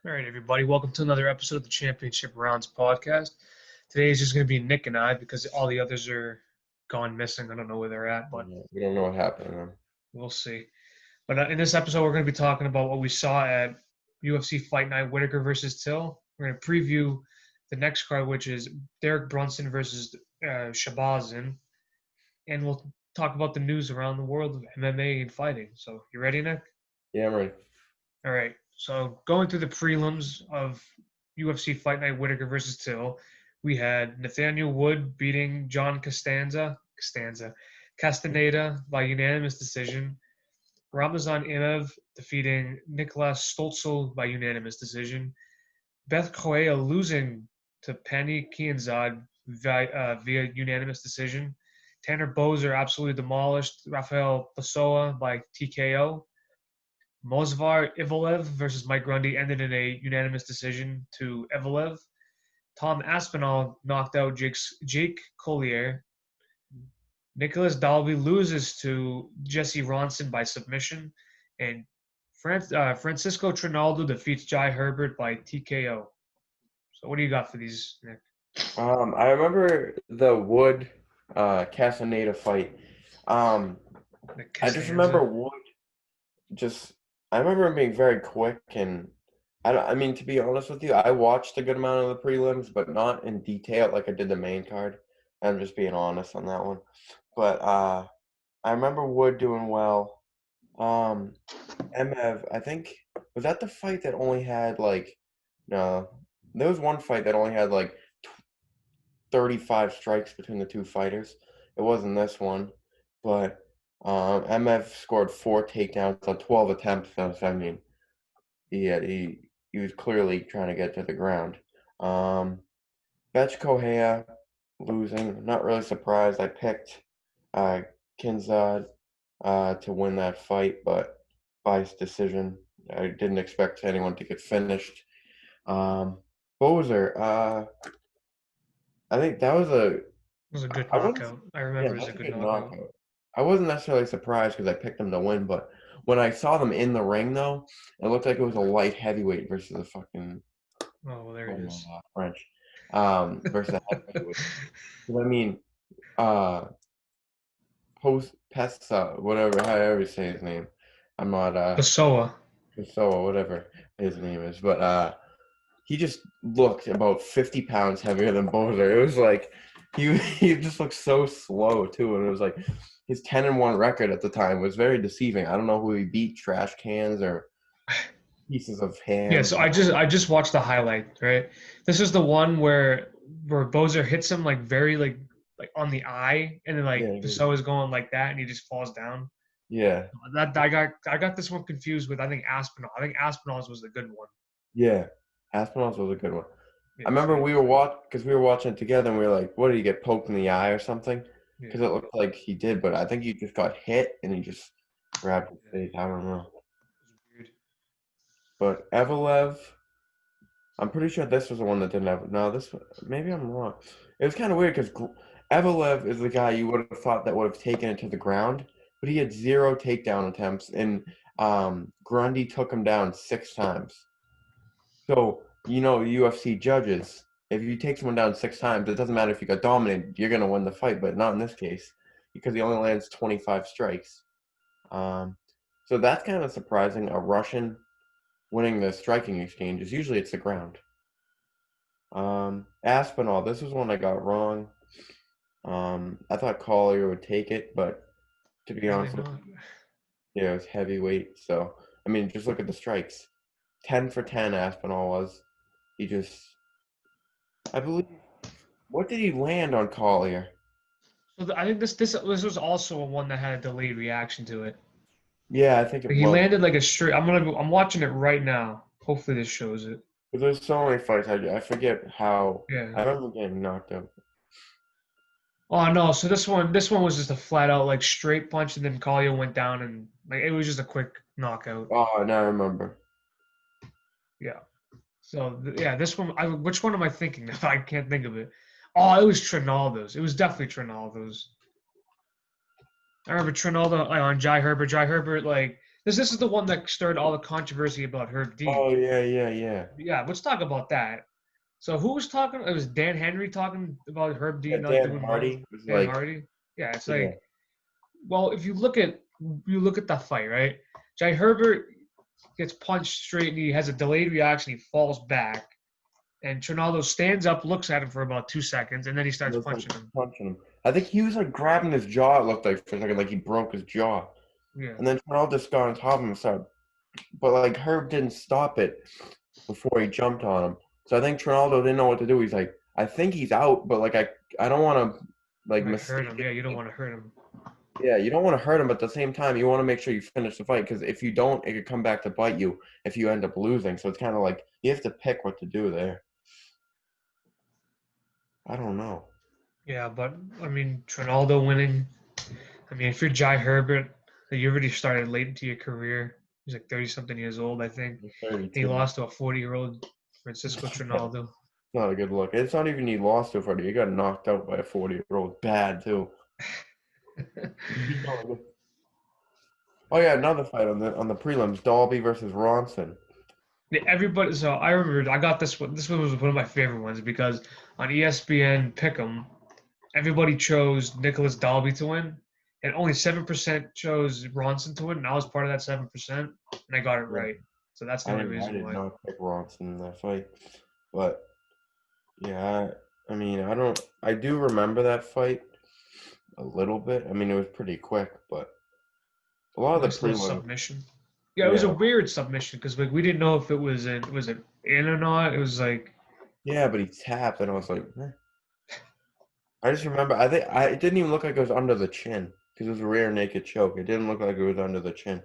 All right, everybody. Welcome to another episode of the Championship Rounds podcast. Today is just going to be Nick and I because all the others are gone missing. I don't know where they're at, but Yeah, we don't know what happened to them. we'll see. But in this episode, we're going to be talking about what we saw at UFC Fight Night, Whittaker versus Till. We're going to preview the next card, which is Derek Brunson versus Shahbazyan, and we'll talk about the news around the world of MMA and fighting. So, you ready, Nick? Yeah, I'm ready. All right. So going through the prelims of UFC Fight Night Whittaker versus Till, we had Nathaniel Wood beating John Castaneda by unanimous decision. Ramazan Imev defeating Nicolas Stolzel by unanimous decision. Beth Correa losing to Penny Kianzad via unanimous decision. Tanner Bozer absolutely demolished Rafael Pessoa by TKO. Mosvar Ivlev versus Mike Grundy ended in a unanimous decision to Ivlev. Tom Aspinall knocked out Jake Collier. Nicholas Dalby loses to Jesse Ronson by submission. And Francisco Trinaldo defeats Jai Herbert by TKO. So what do you got for these, Nick? I remember the Wood Castaneda fight. I just remember Wood I remember him being very quick, and I mean, to be honest with you, I watched a good amount of the prelims, but not in detail like I did the main card. I'm just being honest on that one. But I remember Wood doing well. Emev, I think, was that the fight that only had no, there was one fight that only had 35 strikes between the two fighters. It wasn't this one, but MF scored 4 takedowns on 12 attempts. So, I mean, he was clearly trying to get to the ground. Betch Kohea losing. Not really surprised. I picked Kinzad to win that fight, but by his decision. I didn't expect anyone to get finished. Bozer, I think that was It was a good I wasn't, knockout. I yeah, remember it was a that's a good good knockout. knockout. I wasn't necessarily surprised because I picked them to win, but when I saw them in the ring, though, it looked like it was a light heavyweight versus a fucking Oh, well, there it is. French, versus a heavyweight. 'Cause I mean, uh, Pesta, whatever, however you say his name. I'm not Pessoa. so whatever his name is, but he just looked about 50 pounds heavier than Bozer. It was like he just looked so slow too, and it was like his 10-1 record at the time was very deceiving. I don't know who he beat, trash cans or pieces of Yeah, ham. so I just watched the highlight, right? This is the one where Bozer hits him like very like on the eye, and then like Yeah, Pessoa is going like that, and he just falls down. yeah, That I got this one confused with I think Aspinall. I think Aspinall's was the good one. yeah. Aspinall's was a good one. Yeah, I so remember we were because we were watching it together, and we were like, "What did he get poked in the eye or something?" yeah, Because it looked like he did, but I think he just got hit and he just grabbed his face. I don't know. it was weird. But Evelev, I'm pretty sure this was the one that didn't have. No, maybe I'm wrong. It was kind of weird because Evelev is the guy you would have thought that would have taken it to the ground, but he had 0 takedown attempts, and Grundy took him down 6 times. So UFC judges, if you take someone down 6 times, it doesn't matter if you got dominated, you're gonna win the fight, but not in this case because he only lands 25 strikes. So that's kind of surprising. A Russian winning the striking exchanges. Usually it's the ground. Aspinall, this was one I got wrong. I thought Collier would take it, but to be Apparently honest with not. you, yeah, it was heavyweight. So, I mean, just look at the strikes. 10 for 10 Aspinall was. He just, I believe, what did he land on Collier? So I think this was also a one that had a delayed reaction to it. Yeah, I think it Like, he was. landed like a straight. I'm watching it right now. Hopefully this shows it. But there's so many fights. I forget how. Yeah. I remember getting knocked out. Oh no! So this one was just a flat out like straight punch, and then Collier went down, and like it was just a quick knockout. Oh, now I remember. Yeah. So yeah, this one. Which one am I thinking of? I can't think of it. Oh, it was Trinaldo's. It was definitely Trinaldo's. I remember Trinaldo on Jai Herbert. Jai Herbert like This is the one that started all the controversy about Herb Oh Dean. yeah. Yeah, let's talk about that. So who was talking? It was Dan Henry talking about Herb Yeah, Dean not Dan doing well. Hardy was Dan like, Hardy. Yeah, it's yeah, like, well, if you look at that fight, right? Jai Herbert gets punched straight and he has a delayed reaction. He falls back, and Trinaldo stands up, looks at him for about 2 seconds, and then he starts was like punching him. punching him. I think he was like grabbing his jaw. It looked like for a second, like he broke his jaw, Yeah, and then Ronaldo just got on top of him and started. But like Herb didn't stop it before he jumped on him. So I think Ronaldo didn't know what to do. He's like, I think he's out, but like I don't want to like like hurt mistake him. it. Yeah, you don't want to hurt him. Yeah, you don't want to hurt him, but at the same time, you want to make sure you finish the fight because if you don't, it could come back to bite you if you end up losing. So it's kind of like you have to pick what to do there. I don't know. Yeah, but I mean, Trinaldo winning. I mean, if you're Jai Herbert, you already started late into your career. He's like 30 something years old, I think. He's He 32. lost to a 40-year-old Francisco Yeah, Trinaldo. not a good look. It's not even he lost to a 40. He got knocked out by a 40-year-old. Bad too. He's not good. Oh yeah, another fight on the prelims: Dalby versus Ronson. Everybody, so I remember I got this one. This one was one of my favorite ones because on ESPN Pick'em, everybody chose Nicholas Dalby to win, and only 7% chose Ronson to win, and I was part of that 7%, and I got it Yeah, right. So that's the I only didn't. I reason did why. not pick Ronson in that fight, but yeah, I mean, I don't. I do remember that fight a little bit. I mean, it was pretty quick, but a lot of the Nice little prelims. submission. Yeah, it was a Yeah, weird submission because like we didn't know if it was it in or not. It was like yeah, but he tapped, and I was like, eh. I just remember. I think it didn't even look like it was under the chin because it was a rear naked choke. It didn't look like it was under the chin,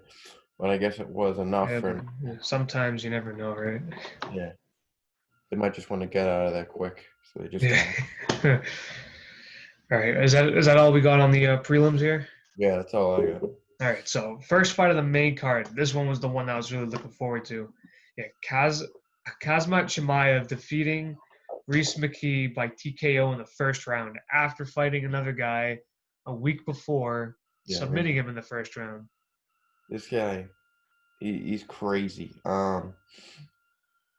but I guess it was enough yeah, but for. yeah, sometimes you never know, right? Yeah, they might just want to get out of there quick, so they just Yeah. tap. All right, is that all we got on the prelims here? Yeah, that's all I got. All right, so first fight of the main card. This one was the one that I was really looking forward to. Yeah, Kazmat Chimaev defeating Reese McKee by TKO in the first round after fighting another guy a week before, Yeah, submitting him in the first round. this guy, he's crazy.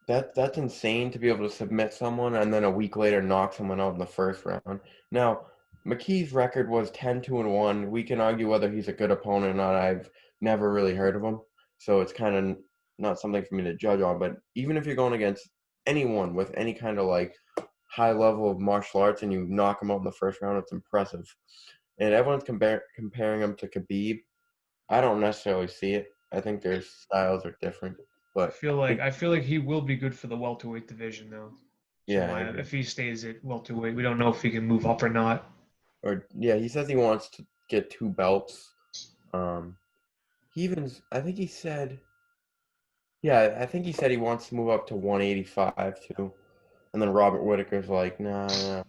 That's insane to be able to submit someone and then a week later knock someone out in the first round. Now, McKee's record was 10-1. We can argue whether he's a good opponent or not. I've never really heard of him, so it's kind of not something for me to judge on. But even if you're going against anyone with any kind of like high level of martial arts and you knock him out in the first round, it's impressive. And everyone's comparing him to Khabib. I don't necessarily see it. I think their styles are different, I but feel like I feel like he will be good for the welterweight division though. yeah, I Chimaev, agree. if he stays at welterweight, we don't know if he can move up or not. Or yeah, he says he wants to get two belts. Um, he even I think he said yeah, I think he said he wants to move up to 185 too. And then Robert Whittaker's like, nah. Yeah,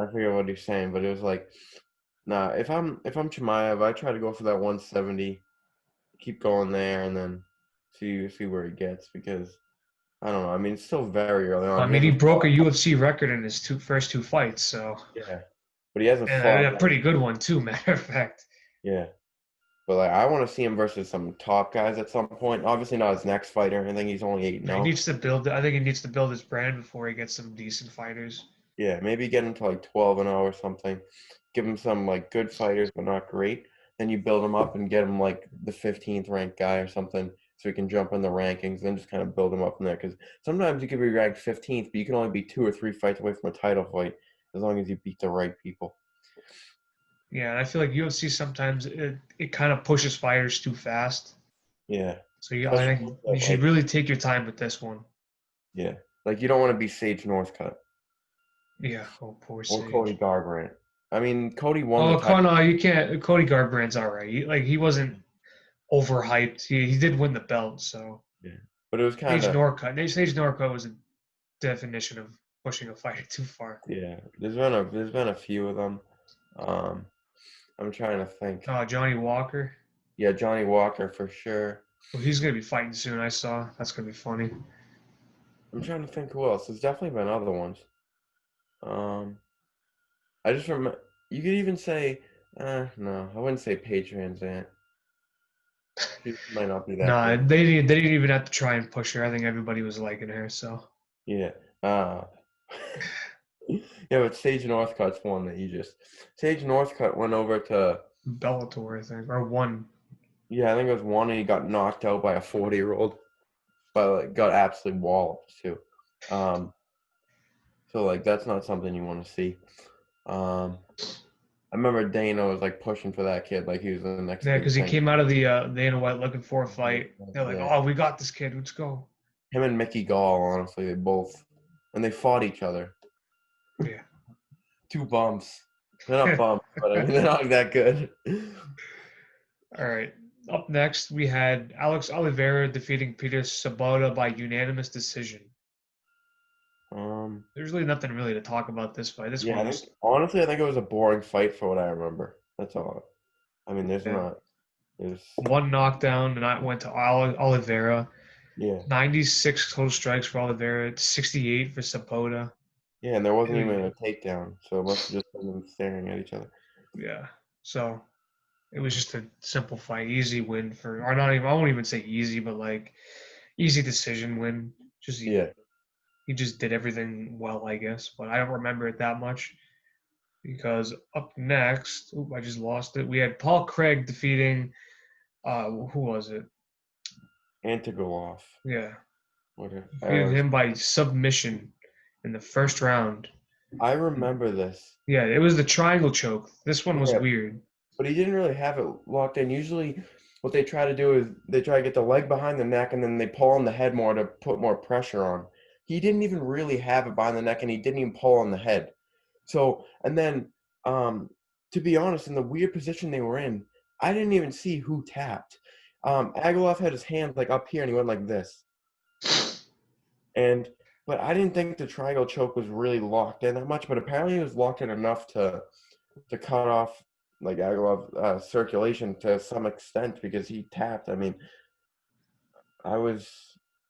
I forget what he's saying, but it was like, nah. If I'm Chimaev, I try to go for that 170, keep going there, and then see where he gets because I don't know. I mean, it's still very early I on. He mean, he hasn't broke fought. a UFC record in his first two fights, so Yeah, but he hasn't and fought a like pretty good one too. Matter of fact. yeah. But like, I want to see him versus some top guys at some point. Obviously, not his next fighter. I think he's only 8 He now. needs to build. I think he needs to build his brand before he gets some decent fighters. Yeah, maybe get him to like 12-0 or something. Give him some like good fighters, but not great. Then you build him up and get him like the 15th ranked guy or something, so he can jump in the rankings. Then just kind of build him up from there. Because sometimes you could be ranked 15th, but you can only be 2 or 3 fights away from a title fight as long as you beat the right people. Yeah, and I feel like UFC sometimes it kind of pushes fighters too fast. Yeah, So yeah, I especially think you that, should like really take your time with this one. yeah, like you don't want to be Sage Northcutt Yeah. Oh, poor or Cody Sage. Garbrandt. I mean, Cody won the Oh, title. no, you can't. Cody Garbrandt's all right. He wasn't overhyped. He did win the belt, so Yeah, but it was kind Sage of Northcutt. Sage Northcutt was a definition of pushing a fighter too far. yeah. There's been a few of them. Um, I'm trying to think. Johnny Walker. Yeah, Johnny Walker for sure. Well, he's gonna be fighting soon. I saw. That's gonna be funny. I'm trying to think who else. There's definitely been other ones. Um, I just remember. You could even say, no, I wouldn't say Paige Van Zandt. She might not be that Nah, good. they didn't even have to try and push her. I think everybody was liking her. So Yeah. Uh, yeah, but Sage Northcutt's one that you just. Sage Northcutt went over to. Bellator, I think, or one. Yeah, I think it was one, and he got knocked out by a 40-year-old, but like got absolutely walloped too. Um, so like that's not something you want to see. Um, I remember Dana was like pushing for that kid like he was the next Yeah, big because he thing. came out of the Dana White looking for a fight. They're like, Yeah, "Oh, we got this kid. Let's go." him and Mickey Gall, honestly, they both, and they fought each other. Yeah. Two bumps. They're not bumps, but I mean they're not that good. All right. Up next, we had Alex Oliveira defeating Peter Sabota by unanimous decision. Um, There's really nothing really to talk about this fight. This yeah, one I think was, honestly, I think it was a boring fight for what I remember. That's all. I mean, there's yeah, not. There's one knockdown, and I went to Oliveira. yeah, 96 total strikes for Oliveira, 68 for Sabota. yeah, and there wasn't And, even a takedown, so it must have just been them staring at each other. yeah. So it was just a simple fight, easy win for, or not even, I won't even say easy, but like easy decision win. Just Yeah, he just did everything well, I guess. But I don't remember it that much because up next, I just lost it. We had Paul Craig defeating, who was it? Antigolov. Yeah, Whatever. defeated him by submission in the first round. I remember this. Yeah, it was the triangle choke. This one was Yeah, weird. but he didn't really have it locked in. Usually, what they try to do is they try to get the leg behind the neck and then they pull on the head more to put more pressure on. He didn't even really have it behind the neck and he didn't even pull on the head. So, and then, um, to be honest, in the weird position they were in, I didn't even see who tapped. Aguilar had his hand like up here and he went like this. And, but I didn't think the triangle choke was really locked in that much, but apparently it was locked in enough to cut off like Aguilar's circulation to some extent because he tapped. I mean, I was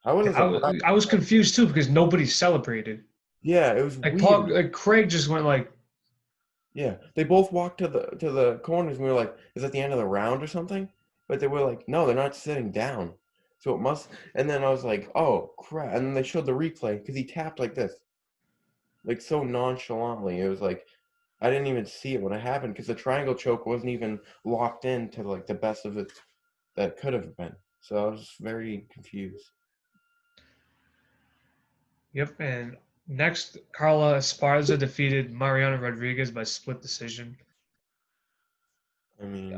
I Yeah, wasn't surprised. I was confused too because nobody celebrated. Yeah, it was Like Paul, weird. like Craig just went like, Yeah, they both walked to the corners, and we were like, "Is that the end of the round or something?" But they were like, "No, they're not sitting down." So it must. And then I was like, "Oh crap!" And then they showed the replay because he tapped like this, like so nonchalantly. It was like I didn't even see it when it happened because the triangle choke wasn't even locked in to like the best of it that could have been. So I was very confused. "Yep." And next, Carla Esparza defeated Mariana Rodriguez by split decision. I mean,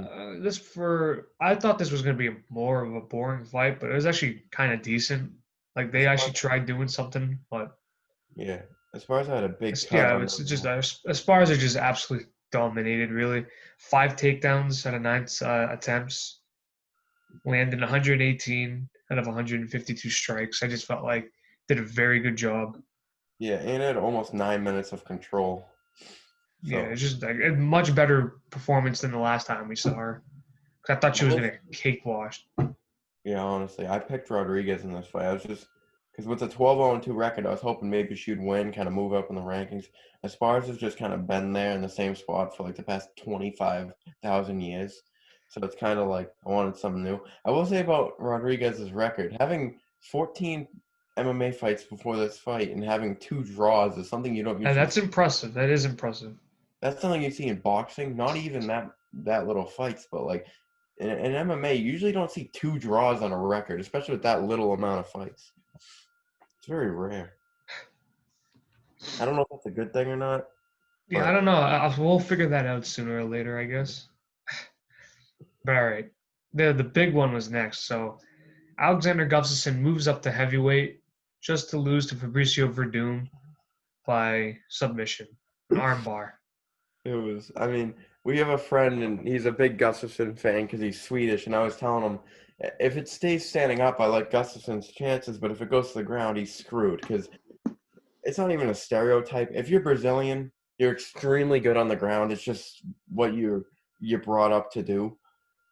I thought this was going to be more of a boring fight, but it was actually kind of decent. Like they as far actually tried doing something, but yeah, as far as I had a big cut yeah, on it's just them. Esparza just absolutely dominated. Really, 5 takedowns out of 9 attempts, landing 118 out of 152 strikes. I just felt like did a very good job. Yeah, and it had almost 9 minutes of control. Yeah, So it's just like a much better performance than the last time we saw her. 'Cause I thought I she was was gonna cakewashed. yeah, honestly, I picked Rodriguez in this fight. I was just because with the 12-0-2 record, I was hoping maybe she'd win, kind of move up in the rankings. Esparza has just kind of been there in the same spot for like the past 25,000 years. So it's kind of like I wanted something new. I will say about Rodriguez's record, having 14 MMA fights before this fight and having 2 draws is something you don't And usually that's see. impressive. That is impressive. That's something you see in boxing, not even that little fights, but like in MMA, you usually don't see 2 draws on a record, especially with that little amount of fights. It's very rare. I don't know if that's a good thing or not, Yeah, I but don't know. We'll figure that out sooner or later, I guess. But all right, the big one was next. So Alexander Gustafsson moves up to heavyweight just to lose to Fabricio Verdum by submission, an armbar. it was. I mean, we have a friend and he's a big Gustafsson fan because he's Swedish, and I was telling him if it stays standing up, I like Gustafsson's chances, but if it goes to the ground, he's screwed because it's not even a stereotype. If you're Brazilian, you're extremely good on the ground. It's just what you're brought up to do.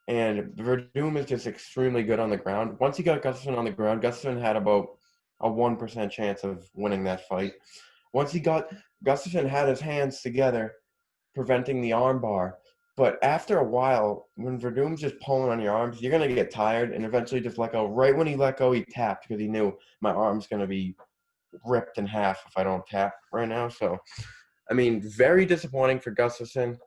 And Verdum is just extremely good on the ground. Once he got Gustafsson on the ground, Gustafsson had about a 1% chance of winning that fight. Once he got Gustafsson had his hands together, preventing the armbar. But after a while, when Verdum's just pulling on your arms, you're gonna get tired and eventually just let go. Right when he let go, he tapped because he knew my arm's gonna be ripped in half if I don't tap right now. So, I mean, very disappointing for Gustafsson.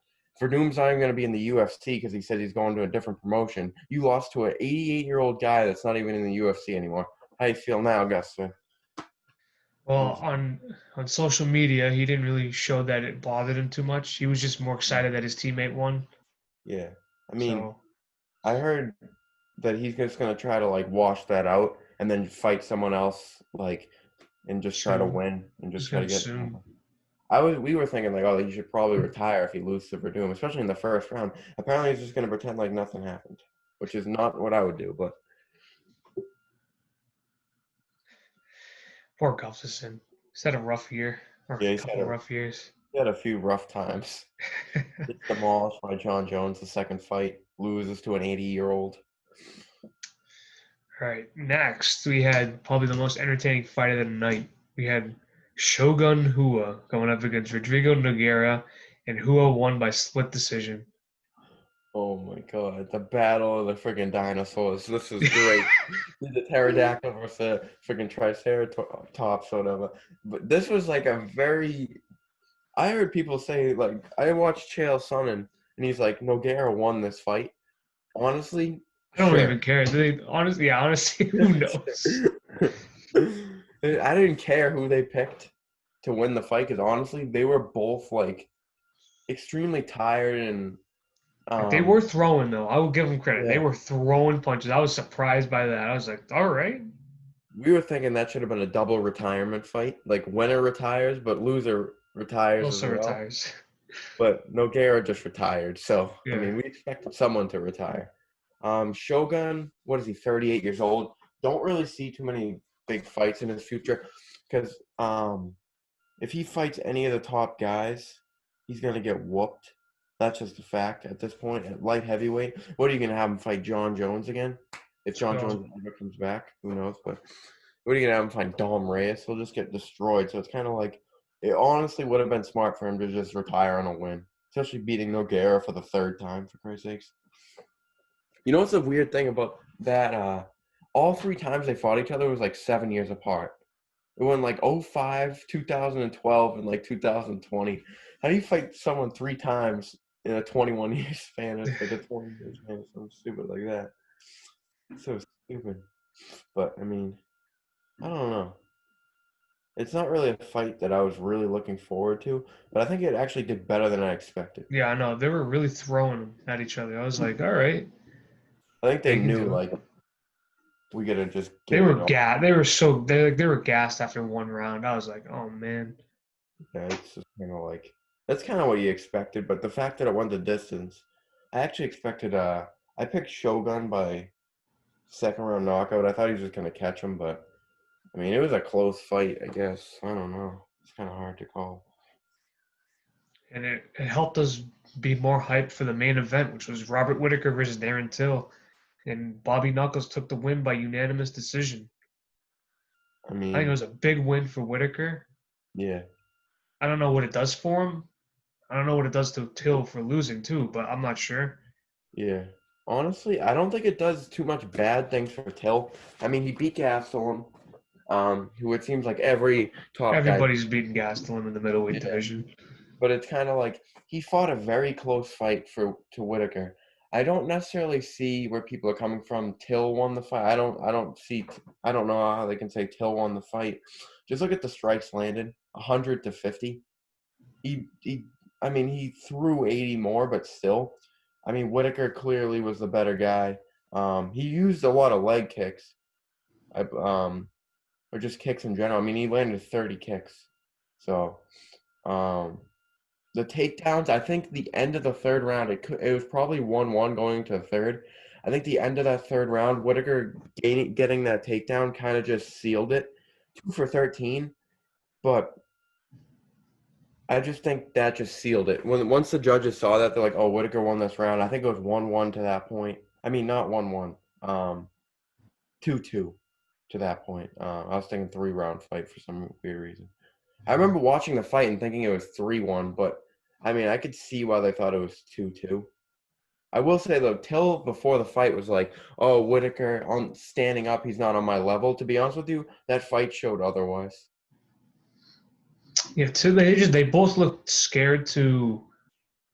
Verdum's not even going to be in the UFC because he said he's going to a different promotion. You lost to an 88-year-old guy that's not even in the UFC anymore. How you feel now, Gustafsson? Well, on social media, he didn't really show that it bothered him too much. He was just more excited that his teammate won. Yeah. I mean, So I heard that he's just going to try to like wash that out and then fight someone else like and just try to soon, win and just he's try to gonna get soon. we were thinking like, oh, he should probably retire if he loses to Verdum, especially in the first round. Apparently, he's just going to pretend like nothing happened, which is not what I would do. But Poor Gustafsson. He's had a rough year or yeah, a couple rough years. he had a few rough times. Gets demolished by John Jones the second fight, loses to an 80-year-old. All right, next we had probably the most entertaining fight of the night. We had Shogun Hua going up against Rodrigo Nogueira, and Hua won by split decision. Oh my god, the battle of the freaking dinosaurs. This is great. The pterodactyl versus the freaking triceratops or whatever. But this was like a very I heard people say like I watched Chael Sonnen and he's like Nogueira won this fight. Honestly, I don't sure. even care. Honestly, who knows? I didn't care who they picked to win the fight because honestly, they were both like extremely tired and Like, they were um throwing though. I will give them credit. They yeah. were throwing punches. I was surprised by that. I was like, all right, We were thinking that should have been a double retirement fight. Like winner retires, but loser retires as also well. retires. But Nogueira just retired. So I Yeah. mean we expected someone to retire. Shogun, what is he, 38 years old? Don't really see too many big fights in his future because if he fights any of the top guys, he's gonna get whooped. That's just a fact at this point. At light heavyweight, what are you gonna have him fight John Jones again? If John So Jones ever comes back, who knows? But what are you gonna have him fight Dom Reyes? He'll just get destroyed. So it's kind of like it honestly would have been smart for him to just retire on a win, especially beating Nogueira for the third time. For Christ's sakes, you know what's the weird thing about that? All three times they fought each other was like 7 years apart. It went like '05, 2012, and like 2020. How do you fight someone three times in a 21-year span? It's like a 20-year span, something stupid like that. It's so stupid. But I mean, I don't know. It's not really a fight that I was really looking forward to, but I think it actually did better than I expected. yeah, I know they were really throwing at each other. I was like, all right, I think they they can knew do it. like we gotta just They give were it all. gas. They were gassed after one round. I was like, oh man. Yeah, it's just kind of like that's kind of what you expected, but the fact that it went the distance, I actually expected. I picked Shogun by second round knockout. I thought he was just gonna catch him, but I mean, it was a close fight. I guess I don't know. It's kind of hard to call. And it helped us be more hyped for the main event, which was Robert Whittaker versus Darren Till. And Bobby Knuckles took the win by unanimous decision. I I think it mean, was a big win for Whittaker. yeah, I don't know what it does for him. I don't know what it does to Till for losing too, but I'm not sure. yeah. Honestly, I don't think it does too much bad things for Till. I mean, he beat Gastelum, who it seems like every top guy. Everybody's beating Gastelum in the middleweight Yeah. division. But it's kind of like he fought a very close fight for to Whittaker. I don't necessarily see where people are coming from. Till won the fight. I don't know how they can say Till won the fight. Just look at the strikes landed, 100 to 50. He I mean he threw 80 more, but still, I mean Whittaker clearly was the better guy. He used a lot of leg kicks, or just kicks in general. I mean he landed 30 kicks, so um. The takedowns, I think the end of the third round, it was probably 1-1 going to the third. I think the end of that third round, Whittaker getting that takedown kind of just sealed it. 2 for 13, but I just think that just sealed it. Once the judges saw that, they're like, "Oh, Whittaker won this round." I think it was 1-1 to that point. I mean, not 1-1. 2-2 to that point. I was thinking 3-round fight for some weird reason. I remember watching the fight and thinking it was 3-1, but I mean, I could see why they thought it was 2-2. I will say though, Till before the fight was like, "Oh, Whittaker on standing up, he's not on my level." To be honest with you, that fight showed otherwise. Yeah, they both looked scared to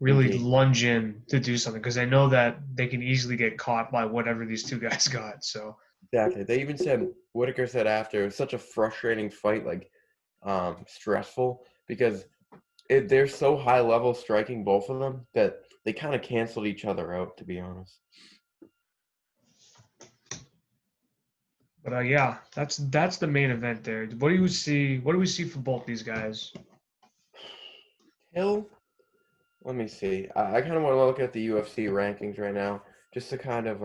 really Engage. lunge in to do something because they know that they can easily get caught by whatever these two guys got. So Exactly. They even said Whittaker said after it was such a frustrating fight, like stressful because they're so high level striking both of them that they kind of canceled each other out. To be honest, but yeah, that's the main event there. What do you see? What do we see for both these guys? Till. Let me see. I kind of want to look at the UFC rankings right now just to kind of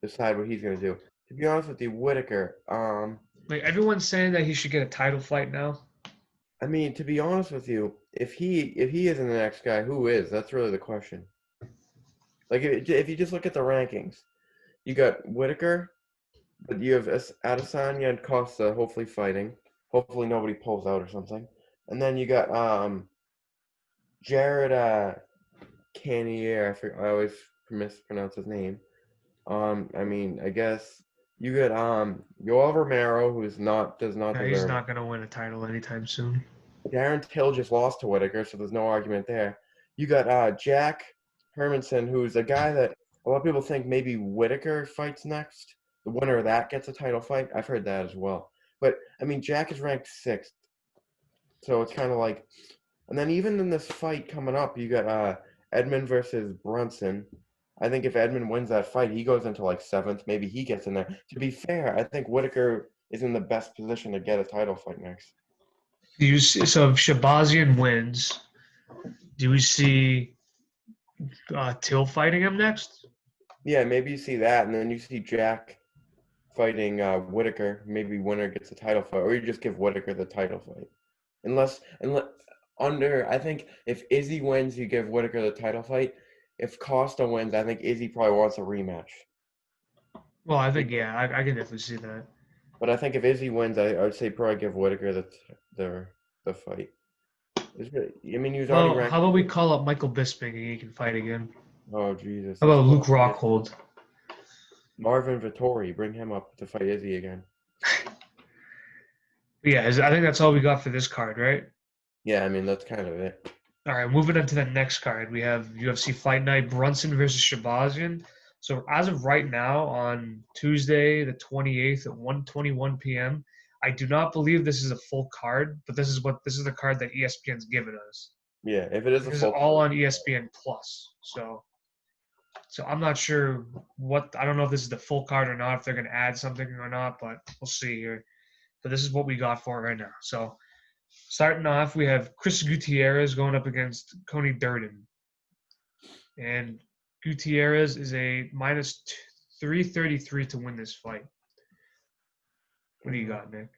decide what he's gonna do. To be honest with you, Whittaker. Like everyone's saying that he should get a title fight now. I mean, to be honest with you, if he isn't the next guy, who is? That's really the question. Like if you just look at the rankings, you got Whittaker, but you have Adesanya and Costa hopefully fighting. Hopefully nobody pulls out or something. And then you got Jared Cannonier. I always mispronounce his name. I mean, I guess you got Yoel Romero, who's not does not No, he's deserve it. not going to win a title anytime soon. Darren Till just lost to Whittaker, so there's no argument there. You got Jack Hermanson, who's a guy that a lot of people think maybe Whittaker fights next. The winner of that gets a title fight. I've heard that as well. But I mean, Jack is ranked sixth, so it's kind of like. And then even in this fight coming up, you got Edmund versus Brunson. I think if Edmund wins that fight, he goes into like seventh. Maybe he gets in there. To be fair, I think Whittaker is in the best position to get a title fight next. Do you see, so if Shahbazyan wins, do we see Till fighting him next? Yeah, maybe you see that, and then you see Jack fighting Whittaker. Maybe winner gets a title fight, or you just give Whittaker the title fight. Unless I think if Izzy wins, you give Whittaker the title fight. If Costa wins, I think Izzy probably wants a rematch. Well, I think He- yeah, I can definitely see that. But I think if Izzy wins, I would say probably give Whittaker the the fight. I mean, he was already Well, ranked. how about we call up Michael Bisping and he can fight again? Oh Jesus, How let's about call Luke up Rockhold? Marvin Vittori. Bring him up to fight Izzy again. Yeah, I think that's all we got for this card, right? Yeah, I mean that's kind of it. All right, moving on to the next card, we have UFC Fight Night Brunson versus Shahbazyan. So as of right now, on Tuesday the 28th at 1:21 p.m., I do not believe this is a full card, but this is the card that ESPN's given us. Yeah, if it is a This is full all card, on ESPN Plus. So I'm not sure what I don't know if this is the full card or not, if they're going to add something or not, but we'll see here. But this is what we got for it right now. So starting off, we have Chris Gutierrez going up against Coney Durden. And Gutierrez is a minus 333 to win this fight. What do you got, Nick?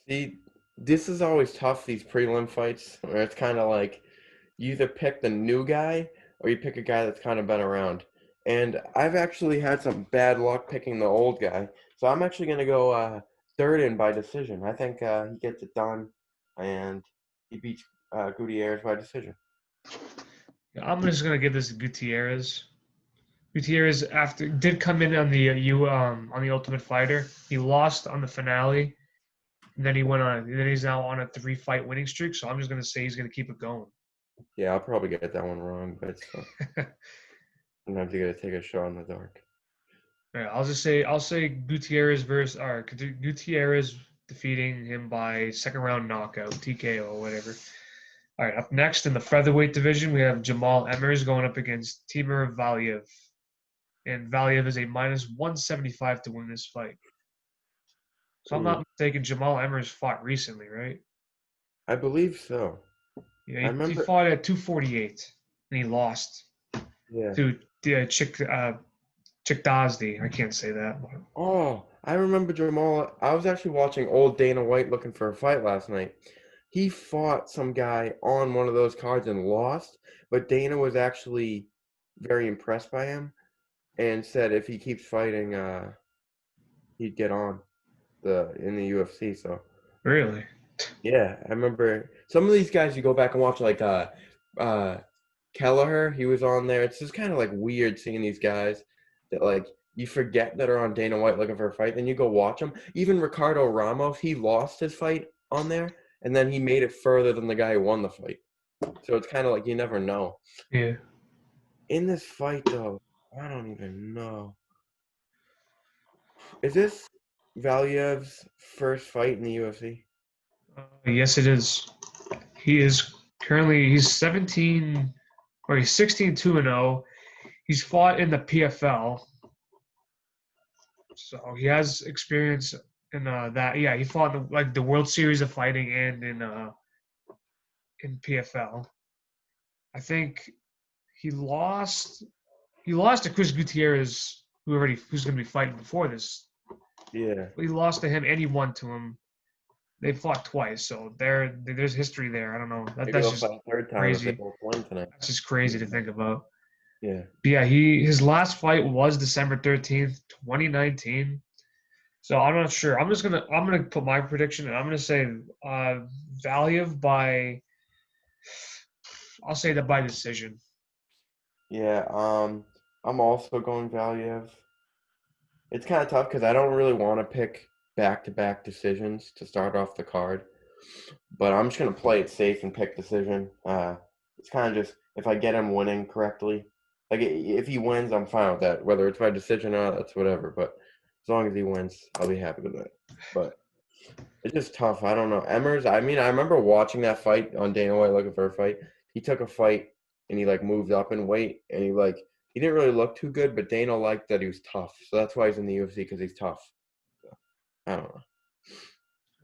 see, this is always tough. These prelim fights, where it's kind of like you either pick the new guy or you pick a guy that's kind of been around. And I've actually had some bad luck picking the old guy, so I'm actually gonna go Durden by decision. I think he gets it done, and he beats Gutierrez by decision. I'm just gonna give this to Gutierrez. Gutierrez after did come in on the Ultimate Fighter. He lost on the finale. And then he went on. And then he's now on a 3-fight winning streak. So I'm just gonna say he's gonna keep it going. Yeah, I'll probably get that one wrong, but sometimes you gotta take a shot in the dark. Yeah, I'll say Gutierrez versus or Gutierrez defeating him by second round knockout, TKO or whatever. All right, up next in the featherweight division, we have Jamal Emmers going up against Timur Valiev. And Valiev is a minus 175 to win this fight. So I'm Ooh, not mistaken, Jamal Emmers fought recently, right? I believe so. Yeah, I he remember. fought at 248 and he lost Yeah. to Chick Dosdy. I can't say that. Oh, I remember Jamal. I was actually watching old Dana White looking for a fight last night. He fought some guy on one of those cards and lost, but Dana was actually very impressed by him and said if he keeps fighting, he'd get on the in the UFC. So Really? yeah, I remember some of these guys you go back and watch like Kelleher, he was on there. It's just kind of like weird seeing these guys that like you forget that are on Dana White looking for a fight, then you go watch them. Even Ricardo Ramos, he lost his fight on there, and then he made it further than the guy who won the fight. So it's kind of like you never know. Yeah. In this fight, though, I don't even know. Is this Valyev's first fight in the UFC? Yes, it is. He is currently he's 17 or he's 16-2-0. He's fought in the PFL, so he has experience in that. Yeah, he fought in the World Series of Fighting and in PFL. I think he lost. He lost to Chris Gutierrez, who's going to be fighting before this. Yeah. He lost to him and he won to him. They fought twice, so there's history there. I don't know. Maybe That's they'll just fight a third time if they crazy. both win tonight. That's just crazy to think about. Yeah. But yeah, his last fight was December 13th, 2019. So I'm not sure. I'm gonna put my prediction, and I'm gonna say Valiev by. I'll say that by decision. Yeah. I'm also going Valiev. It's kind of tough because I don't really want to pick back-to-back decisions to start off the card, but I'm just gonna play it safe and pick decision. It's kind of just if I get him winning correctly, like if he wins, I'm fine with that. Whether it's by decision or not, that's whatever. But as long as he wins, I'll be happy with it. But it's just tough. I don't know. Emmers, I mean, I remember watching that fight on Dana White looking for a fight. He took a fight and he like moved up in weight and he didn't really look too good, but Dana liked that he was tough. So that's why he's in the UFC because he's tough. So, I don't know.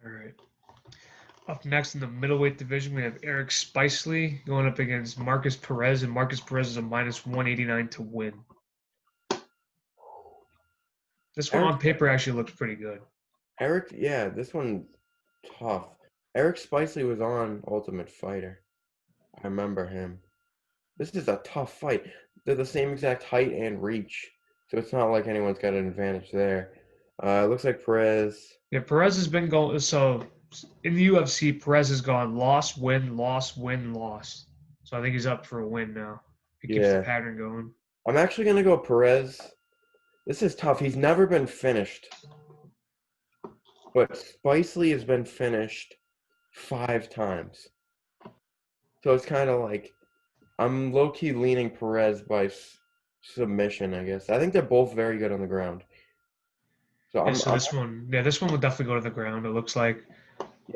All right. Up next in the middleweight division, we have Eric Spicely going up against Marcus Perez, and Marcus Perez is a minus 189 to win. This one Eric, on paper actually looks pretty good. Yeah, this one's tough. Eric Spicely was on Ultimate Fighter. I remember him. This is a tough fight. They're the same exact height and reach, so it's not like anyone's got an advantage there. It looks like Perez. Yeah, Perez has been going. So in the UFC, Perez has gone loss, win, loss, win, loss. So I think he's up for a win now. He keeps the Yeah, pattern going. I'm actually gonna go Perez. This is tough. He's never been finished, but Spicely has been finished 5 times. So it's kind of like I'm low key leaning Perez by submission. I guess I think they're both very good on the ground. So Yeah, so this one will definitely go to the ground. It looks like.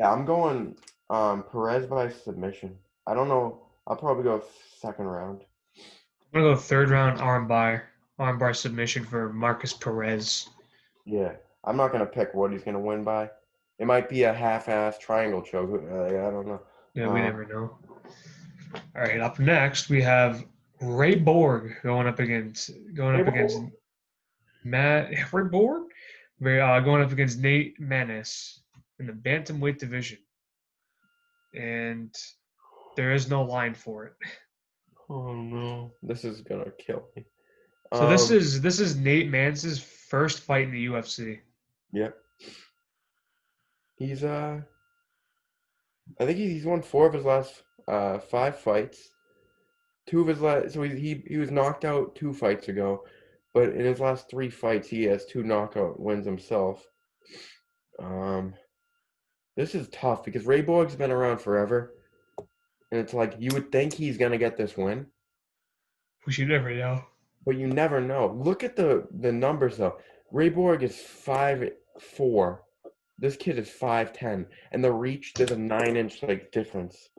I'm going Perez by submission. I don't know. I'll probably go second round. I'm gonna go third round armbar submission for Marcus Perez. Yeah, I'm not gonna pick what he's gonna win by. It might be a half-ass triangle choke. I don't know. Yeah, we never know. All right, up next we have Ray Borg going up against Ray Borg. Going up against Nate Maness in the bantamweight division, and there is no line for it. Oh no, this is gonna kill me. So this is Nate Maness's first fight in the UFC. Yep. He's I think he's won 4 of his last 5 fights. 2 of his last, so he was knocked out 2 fights ago, but in his last 3 fights he has 2 knockout wins himself. This is tough because Ray Borg's been around forever, and it's like you would think he's gonna get this win, Which you never know. but you never know. Look at the numbers though. Ray Borg is 5'4". This kid is 5'10", and the reach there's a 9-inch like difference.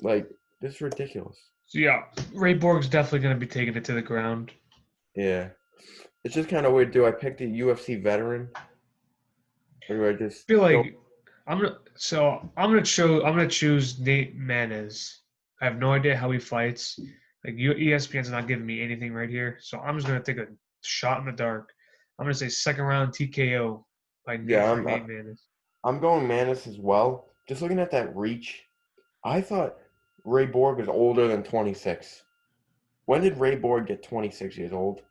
Like this is ridiculous. So yeah, Ray Borg's definitely going to be taking it to the ground. Yeah, it's just kind of weird. Do I pick the UFC veteran, or do I just I feel like I'm gonna choose Nate Maness. I have no idea how he fights. Like ESPN's not giving me anything right here, so I'm just gonna take a shot in the dark. I'm gonna say second round TKO by Yeah, Nate Maness. I'm going Maness as well. Just looking at that reach, I thought Ray Borg was older than 26. When did Ray Borg get 26 years old?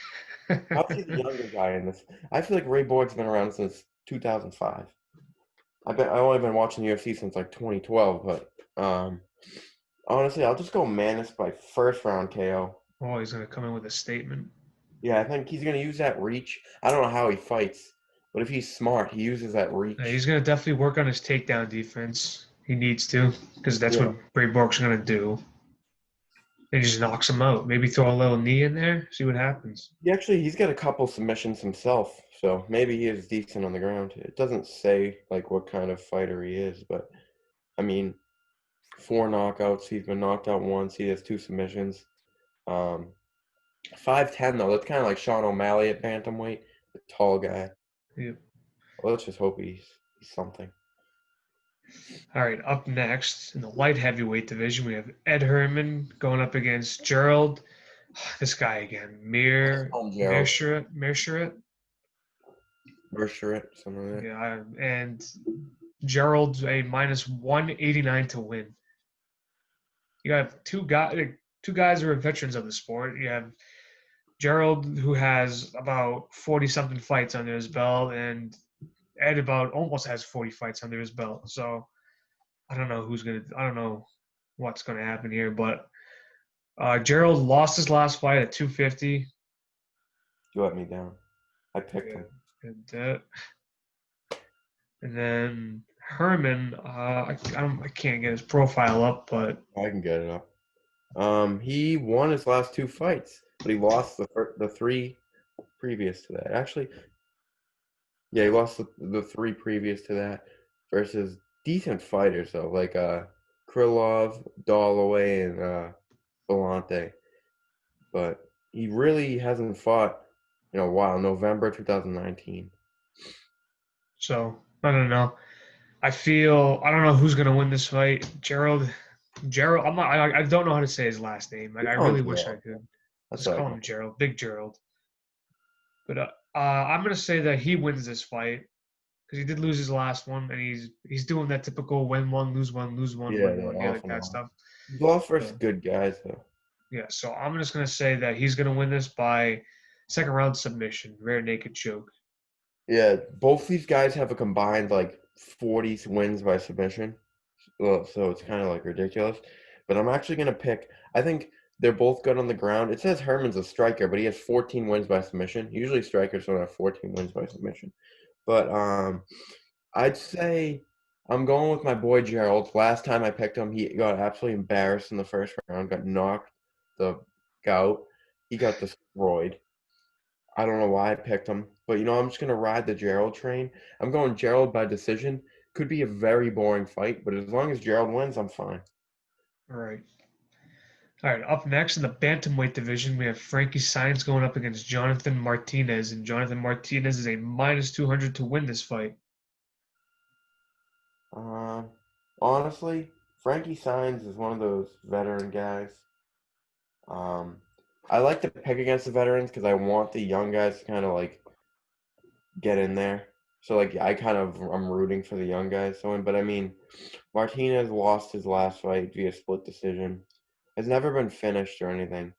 How's he the younger guy in this? I feel like Ray Borg's been around since 2005. I've only been watching UFC since like 2012, but Honestly, I'll just go Manis by first round KO. Oh, he's gonna come in with a statement. Yeah, I think he's gonna use that reach. I don't know how he fights, but if he's smart, he uses that He's reach. gonna definitely work on his takedown defense. He needs to, because that's Yeah. what Bray Bork's gonna do. He just knocks him out. Maybe throw a little knee in there, see what happens. He's got a couple submissions himself, so maybe he is decent on the ground. It doesn't say like what kind of fighter he is, but I mean, 4 knockouts. He's been knocked out once. He has 2 submissions. Um, 5'10" though. That's kind of like Sean O'Malley at bantamweight, the tall guy. Yep. Well, let's just hope he's something. All right, up next in the light heavyweight division, we have Ed Herman going up against Gerald. This guy again, Gerald. Mearshart. Mercer, something like that. Yeah, and Gerald's a minus 189 to win. You have two guys who are veterans of the sport. You have Gerald, who has about 40 something fights under his belt, and Ed about almost has 40 fights under his belt. So I don't know I don't know what's gonna happen here, but Gerald lost his last fight at 250. You let me down. I picked Yeah, him. and, and then Herman, I can't get his profile up, but I can get it up. He won his last 2 fights, but he lost the 3 previous to that. Actually, yeah, he lost the 3 previous to that versus decent fighters though, like Krylov, Dalloway, and Vellante. But he really hasn't fought in a while. November 2019. so I don't know. I don't know who's gonna win this fight. Gerald. I don't know how to say his last name. Like You I call him really wish I Gerald. could. That's Just what I call call him him. Gerald, Big Gerald. But I'm gonna say that he wins this fight because he did lose his last one, and he's doing that typical win one, lose one, Yeah, win yeah, one, yeah, off like and that on. stuff. He's lost versus So good guys though. yeah, so I'm just gonna say that he's gonna win this by second round submission, rear naked choke. Yeah, both these guys have a combined like 40 wins by submission. Well, so it's kind of like ridiculous. But I'm actually gonna pick. I think they're both good on the ground. It says Herman's a striker, but he has 14 wins by submission. Usually strikers don't have 14 wins by submission. But I'd say I'm going with my boy Gerald. Last time I picked him, he got absolutely embarrassed in the first round. Got knocked the out. He got destroyed. I don't know why I picked him, but I'm just gonna ride the Gerald train. I'm going Gerald by decision. Could be a very boring fight, but as long as Gerald wins, I'm fine. All right. All right, up next in the bantamweight division, we have Frankie Saenz going up against Jonathan Martinez, and Jonathan Martinez is a minus 200 to win this fight. Uh, Honestly, Frankie Saenz is one of those veteran guys. Um, I like to pick against the veterans because I want the young guys to kind of like get in there. So like I'm rooting for the young guys to win. But I mean, Martinez lost his last fight via split decision. Has never been finished or anything,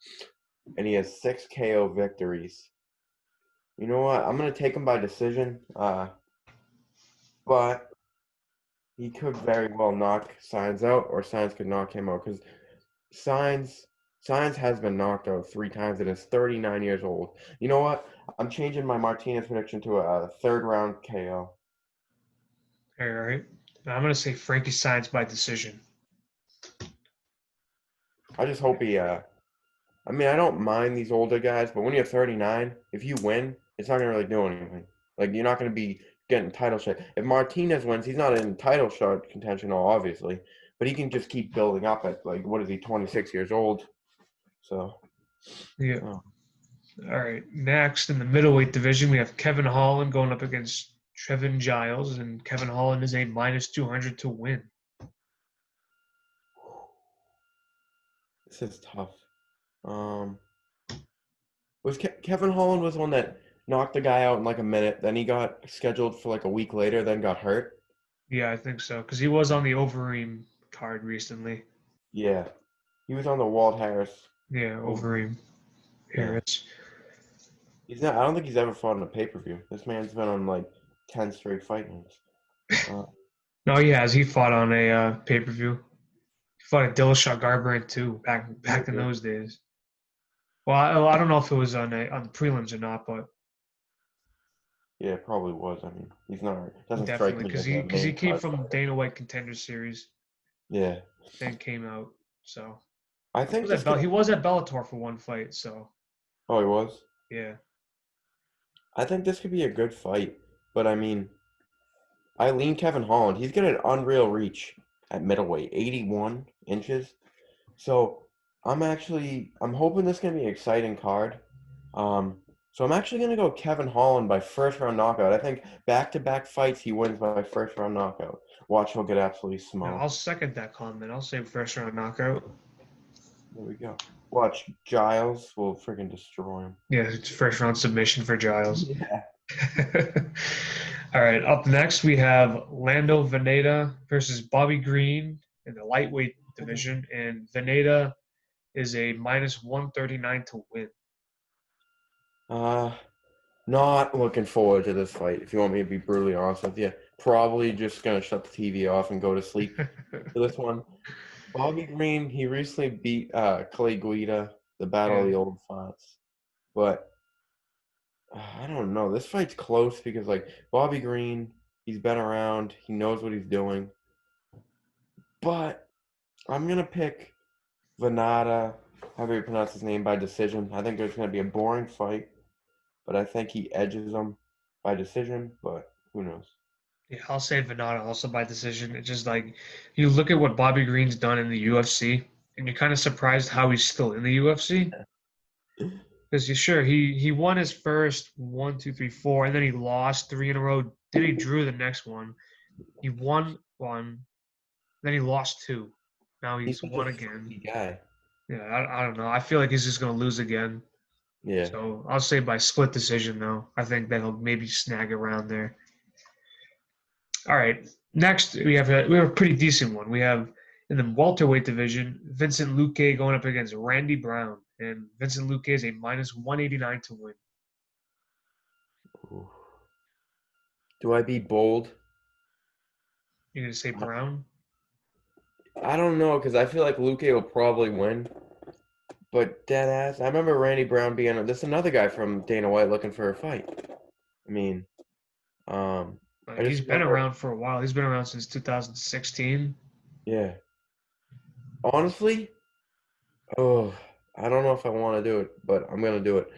and he has 6 KO victories. You know what? I'm gonna take him by decision. But he could very well knock Signs out, or Signs could knock him out because Signs Signs has been knocked out 3 times and is 39 years old. You know what? I'm changing my Martinez prediction to a third round KO. All right. Now I'm going to say Frankie Saenz by decision. I just hope he. I mean, I don't mind these older guys, but when you're 39, if you win, it's not gonna really do anything. Like you're not gonna be getting title shot. If Martinez wins, he's not in title shot contention, obviously, but he can just keep building up at like what is he, 26 years old? So, Yeah. oh. All right. Next, in the middleweight division, we have Kevin Holland going up against Trevin Giles, and Kevin Holland is a minus 200 to win. This is tough. Was Kevin Holland was one that knocked the guy out in like a minute, then he got scheduled for like a week later, then got hurt. Yeah, I think so, because he was on the Overeem card recently. Yeah, he was on the Walt Harris. Yeah, Overeem Yeah. Harris. He's not. I don't think he's ever fought in a pay-per-view. This man's been on like 10 straight fight nights. Uh, No, he has. He fought on a pay-per-view. He fought at Dillashaw Garbrandt too, back in Yeah. those days. Well, I don't know if it was on the prelims or not, but Yeah, it probably was. I mean, he's not. Doesn't strike definitely me because as a he main came card from fighter. Dana White Contender Series, Yeah, then came out. So I think this could. He was at Bellator for one fight. So Oh, he was. yeah, I think this could be a good fight, but I mean, I lean Kevin Holland. He's got an unreal reach at middleweight, 81 inches. So I'm hoping this is gonna be an exciting card. Um, so I'm actually gonna go Kevin Holland by first round knockout. I think back-to-back fights he wins by first round knockout. Watch, he'll get absolutely yeah, I'll smoked. second that comment. I'll say first round knockout. There we go. Watch, Giles will freaking destroy him. Yeah, it's first round submission for Giles. Yeah. All right, up next we have Lando Veneta versus Bobby Green in the lightweight division, and Veneta is a minus 139 to win. Uh, Not looking forward to this fight. If you want me to be brutally honest with you, probably just gonna shut the TV off and go to sleep for this one. Bobby Green, he recently beat Clay Guida, the Battle of Yeah, the Old Farts. But I don't know. This fight's close because like Bobby Green, he's been around, he knows what he's doing. But I'm gonna pick Venata, however you pronounce his name, by decision. I think it's gonna be a boring fight, but I think he edges him by decision. But who knows? yeah, I'll say Veneta also by decision. It's just like you look at what Bobby Green's done in the UFC, and you're kind of surprised how he's still in the UFC. Because you sure he won his first one, two, three, four, and then he lost three in a row. Then he drew the next one. He won one, then he lost two. Now He's he's such a won again. freaky guy. Yeah, I don't know. I feel like he's just gonna lose again. Yeah. So I'll say by split decision though. I think that he'll maybe snag around there. All right. Next we have a pretty decent one. We have in the welterweight division, Vincent Luque going up against Randy Brown. And Vincent Luque is a minus 189 to win. Ooh. Do I be bold? You're gonna say Brown? I don't know because I feel like Luke will probably win. But dead ass, I remember Randy Brown being this another guy from Dana White looking for a fight. I mean, um, I Like he's just been remember, around for a while. He's been around since 2016. yeah. Honestly, oh, I don't know if I want to do it, but I'm gonna do it.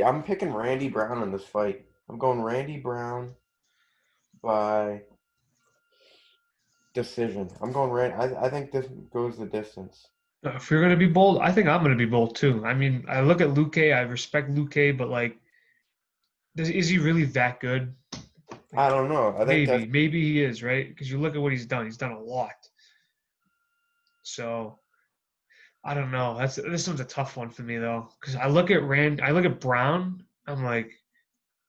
I'm picking Randy Brown in this fight. I'm going Randy Brown by decision. I'm going Randy. I think this goes the distance. If you're gonna be bold, I think I'm gonna be bold too. I mean, I look at Luque, I respect Luque, but like, is he really that good? I Like, don't know. I think that's maybe he is, right? Because you look at what he's done. He's done a lot. So I don't know. This one's a tough one for me though, because I look at Brown. I'm like,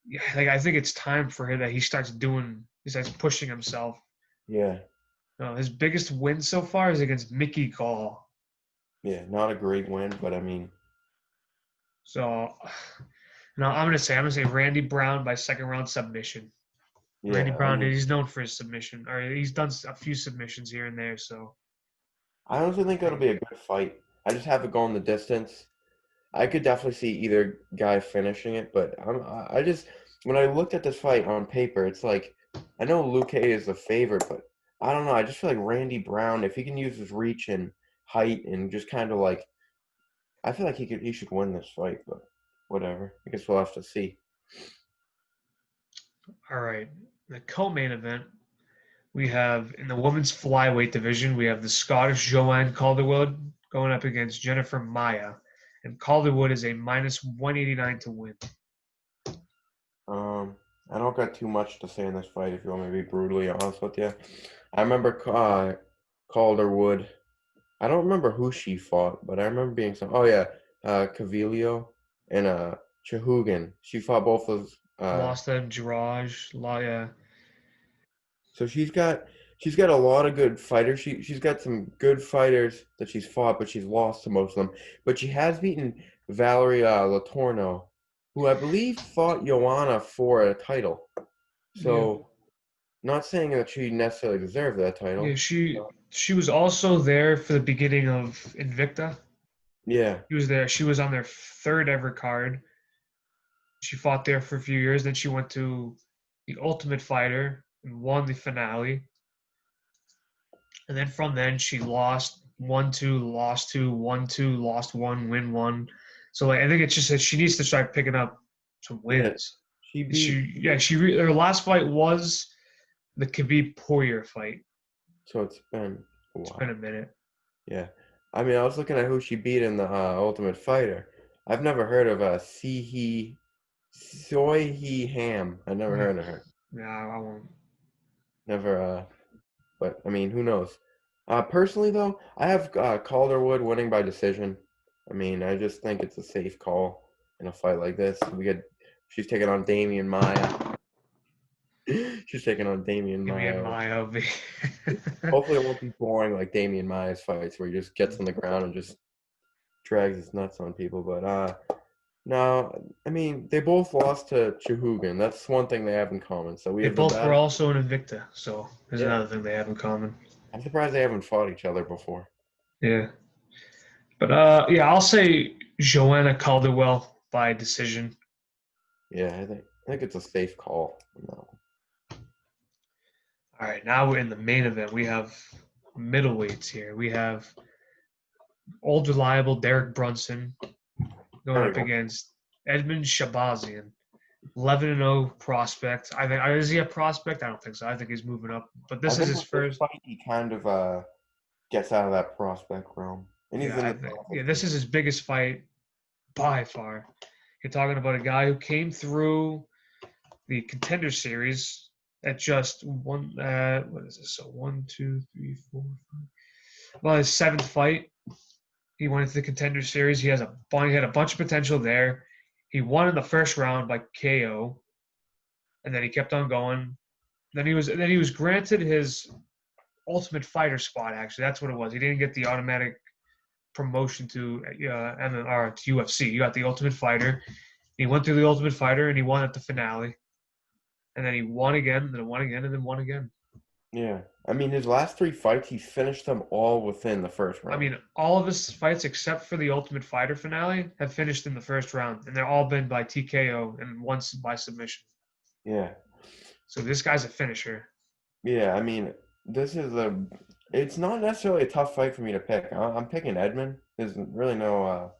yeah, like I think it's time for him that he starts pushing himself. yeah, His biggest win so far is against Mickey Gall. yeah, not a great win, but I mean, So no, I'm gonna say Randy Brown by second round submission. Randy yeah, I Brown, mean, he's known for his submission, or he's done a few submissions here and there. So I honestly think it'll be a good fight. I just have it going the distance. I could definitely see either guy finishing it, but I just when I looked at this fight on paper, it's like I know Luke is the favorite, but I don't know. I just feel like Randy Brown, if he can use his reach and height and just kind of like, I feel like he should win this fight, but whatever. I guess we'll have to see. all right, the co-main event we have in the women's flyweight division, we have the Scottish Joanne Calderwood going up against Jennifer Maya, and Calderwood is a minus 189 to win. Um, I don't got too much to say in this fight. If you want me to be brutally honest with you, I remember Calderwood. I don't remember who she fought, but I remember being some. Oh yeah, Cavilio and Chahugan. She fought both those. Lost to Jiraj, yeah, So she's got a lot of good fighters. She's got some good fighters that she's fought, but she's lost to most of them. But she has beaten Valerie Latorno, who I believe fought Joanna for a title. yeah. So Not saying that she necessarily deserved that Yeah, title. she was also there for the beginning of Invicta. Yeah, She was there. She was on their third ever card. She fought there for a few years. Then she went to the Ultimate Fighter and won the finale. And then from then she lost 1-2, lost 2, 1-2, lost 1, win 1. So like I think it's just that she needs to start picking up some yeah. wins. She beat. Her last fight was the Khabib Poirier fight. So it's been a It's been while. a minute. Yeah. I mean, I was looking at who she beat in the Ultimate Fighter. I've never heard of Sihi Soy He Ham. I never No, heard of her. no, I won't. Never. But I mean, who knows? Personally, though, I have Calderwood winning by decision. I mean, I just think it's a safe call in a fight like this. She's taking on Damian Maya. She's taking on Damian Give me a Maya. Maya. Hopefully, it won't be boring like Damian Maya's fights where he just gets on the ground and just drags his nuts on people. But no, I mean, they both lost to Chihugan. That's one thing they have in common. So we They have the both were battle. also in Invicta, so there's Yeah, another thing they have in common. I'm surprised they haven't fought each other before. Yeah. But yeah, I'll say Joanna Calderwell by decision. Yeah, I think it's a safe call. No. All right, now we're in the main event. We have middleweights here. We have old reliable Derek Brunson going There we up go. against Edmund Shahbazyan, 11-0 prospect. I think is he a prospect? I don't think so. I think he's moving up. But I this is think his with this first. fight, he kind of gets out of that prospect realm, and he's Yeah, in I the think process. yeah, this is his biggest fight by far. You're talking about a guy who came through the Contender Series at just one. What is this? So 1, 2, 3, 4, 5. Well, his seventh fight, he went into the Contender Series. He had a bunch of potential there. He won in the first round by KO, and then he kept on going. Then he was granted his Ultimate Fighter spot. Actually, that's what it was. He didn't get the automatic promotion to MMR to UFC. He got the Ultimate Fighter. He went through the Ultimate Fighter and he won at the finale. And then he won again, then won again, and then won again. Yeah, I mean, his last three fights, he finished them all within the first I round. mean, all of his fights except for the Ultimate Fighter finale have finished in the first round, and they're all been by TKO and once by submission. Yeah, So this guy's a finisher. yeah. I mean, this is a. It's not necessarily a tough fight for me to pick. I'm picking Edmund. There's really no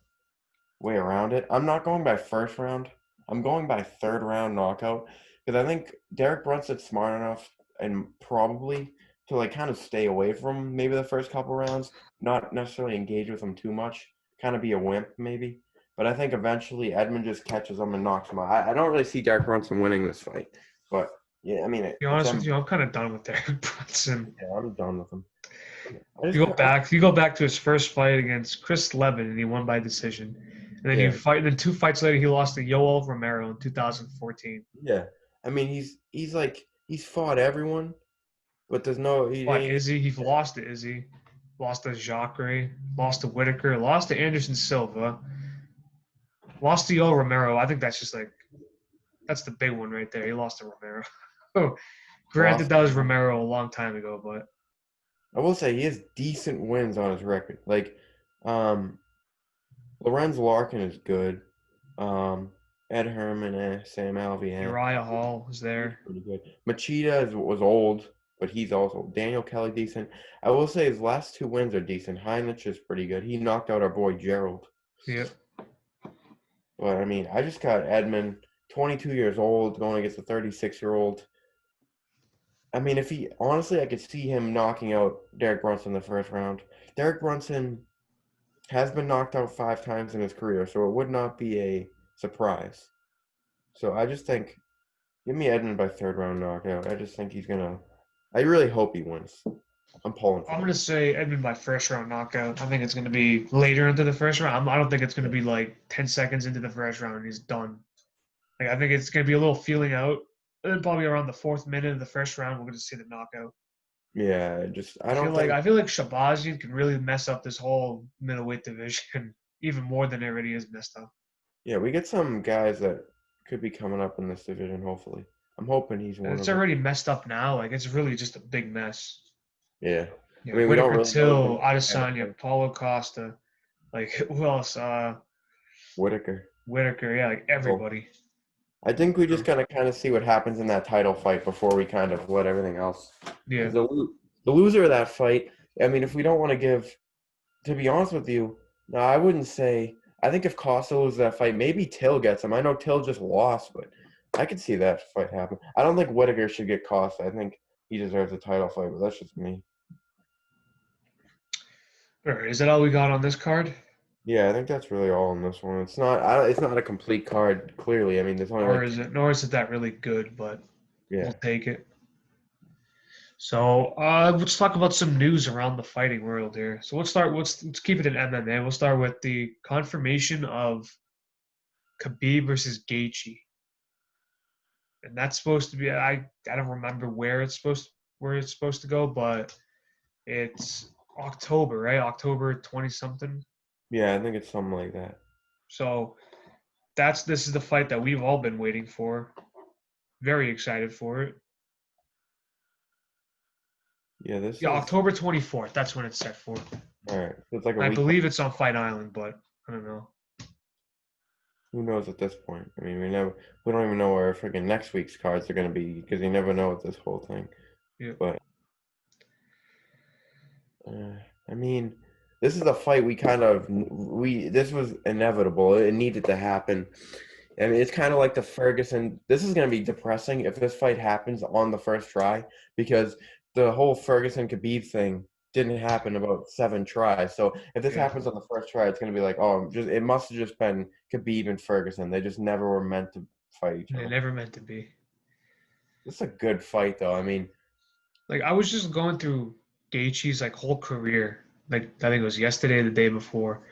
way around it. I'm not going by first round. I'm going by third round knockout because I think Derek Brunson's smart enough and probably to like kind of stay away from maybe the first couple rounds, not necessarily engage with him too much, kind of be a wimp maybe. But I think eventually Edmund just catches him and knocks him out. I don't really see Derek Brunson winning this fight, but yeah, I mean To be it's honest with him. you, I'm kind of done with Derek Brunson. Yeah, I'm done with him. I just, You go back to his first fight against Chris Levin, and he won by decision. And then yeah, and then 2 fights later, he lost to Yoel Romero in 2014. yeah. I mean he's like he's fought everyone, but there's no What Izzy? He lost to Izzy, lost to Jacare, lost to Whittaker, lost to Anderson Silva, lost to Yoel Romero. I think that's just like that's the big one right there. He lost to Romero. Oh, granted, lost. that was Romero a long time ago, but I will say he has decent wins on his record. Like, um, Lorenz Larkin is good. Um, Ed Herman, Sam Alvey, Uriah Hall was he's there. pretty good. Machida was old, but he's also Daniel Kelly decent. I will say his last two wins are decent. Heinrich is pretty good. He knocked out our boy Gerald. Yep. But I mean, I just got Edmund, 22 years old, going against a 36-year-old. I mean, if he honestly, I could see him knocking out Derek Brunson in the first round. Derek Brunson has been knocked out 5 times in his career, so it would not be a surprise. So I just think, give me Edmund by third round knockout. I just think he's gonna. I really hope he wins. I'm pulling I'm for gonna that. say Edmund by first round knockout. I think it's gonna be later into the first round. I don't think it's gonna be like 10 seconds into the first round and he's done. Like I think it's gonna be a little feeling out. And then probably around the 4th minute of the first round, we're gonna see the knockout. Yeah, just I I feel don't like think. I feel like Shabazian can really mess up this whole middleweight division even more than it already is messed up. Yeah, we get some guys that could be coming up in this division. Hopefully. I'm hoping he's And one it's of them. already messed up now. Like it's really just a big mess. Yeah. I Yeah, mean, we don't Whittaker, really know Till, him. Adesanya, Paulo Costa, like who else? Whittaker. Whittaker, yeah, like Well, everybody. I think we just gotta kind of see what happens in that title fight before we kind of let everything else. Yeah, Because the loser of that fight, I mean, if we don't want to give, to be honest with you, no, I wouldn't say. I think if Costa loses that fight, maybe Till gets him. I know Till just lost, but I could see that fight happen. I don't think Whittaker should get Costa. I think he deserves a title fight, but that's just me. all right, is that all we got on this card? Yeah, I think that's really all in this one. It's not. It's not a complete card. Clearly, I mean, there's only like Nor is it that really good, but yeah. we'll take it. So let's talk about some news around the fighting world here. So let's keep it in MMA. We'll start with the confirmation of Khabib versus Gaethje, and that's supposed to be I don't remember where it's supposed to go, but it's October, right? October 20 something. Yeah, I think it's something like that. So this is the fight that we've all been waiting for. Very excited for it. Yeah, this Yeah, is October 24th. That's when it's set for. all right. So it's like a I week. believe it's on Fight Island, but I don't know. Who knows at this point? I mean, we don't even know where freaking next week's cards are gonna be because you never know with this whole thing. Yeah. But uh, I mean, this is a fight we kind of we. This was inevitable. It needed to happen. I mean, it's kind of like the Ferguson. This is going to be depressing if this fight happens on the first try because the whole Ferguson Khabib thing didn't happen about 7 tries. So if this Yeah. happens on the first try, it's going to be like, oh, just it must have just been Khabib and Ferguson. They just never were meant to fight each They other. never meant to be. This is a good fight, though. I mean, Like I was just going through Gaethje's like whole career. Like I think it was yesterday, or the day before,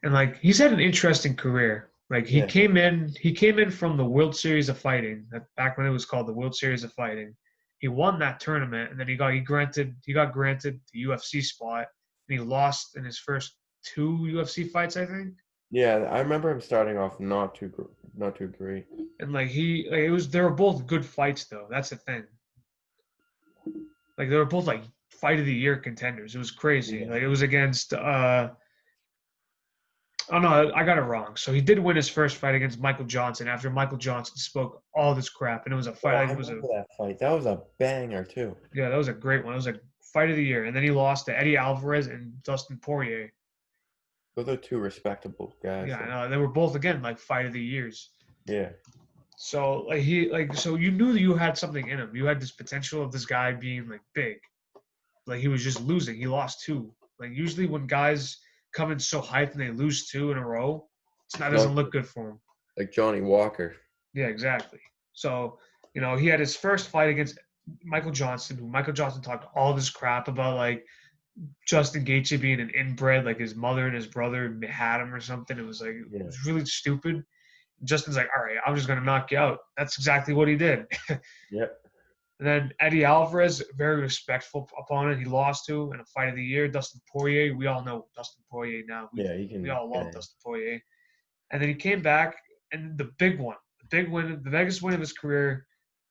and like he's had an interesting career. Like yeah, he came in from the World Series of Fighting, back when it was called the World Series of Fighting. He won that tournament, and then he got granted the UFC spot, and he lost in his first two UFC fights, I think. yeah. I remember him starting off not too great. And it was they were both good fights though. That's the thing. Like they were both like fight of the year contenders. It was crazy. Yeah, Like it was against oh no, I got it wrong. So he did win his first fight against Michael Johnson after Michael Johnson spoke all this crap, and it was a fight. oh, Like I it was a remember that fight. That was a banger too. yeah, that was a great one. It was a fight of the year, and then he lost to Eddie Alvarez and Dustin Poirier. Those are two respectable guys, Yeah, I though. know they were both again like fight of the years. Yeah. So so you knew that you had something in him. You had this potential of this guy being like big. Like he was just losing. He lost two. Like usually when guys come in so hyped and they lose two in a row, it's not No, doesn't look good for him. like Johnny Walker. Yeah, exactly. So, he had his first fight against Michael Johnson, who Michael Johnson talked all this crap about like Justin Gaethje being an inbred, like his mother and his brother had him or something. It Yeah. was really stupid. Justin's like, all right, I'm just gonna knock you out. That's exactly what he did. Yep. And then Eddie Alvarez, very respectful opponent. He lost to in a fight of the year. Dustin Poirier, we all know Dustin Poirier now. Yeah, he We can all love bang. Dustin Poirier. And then he came back, and the big one, the biggest win of his career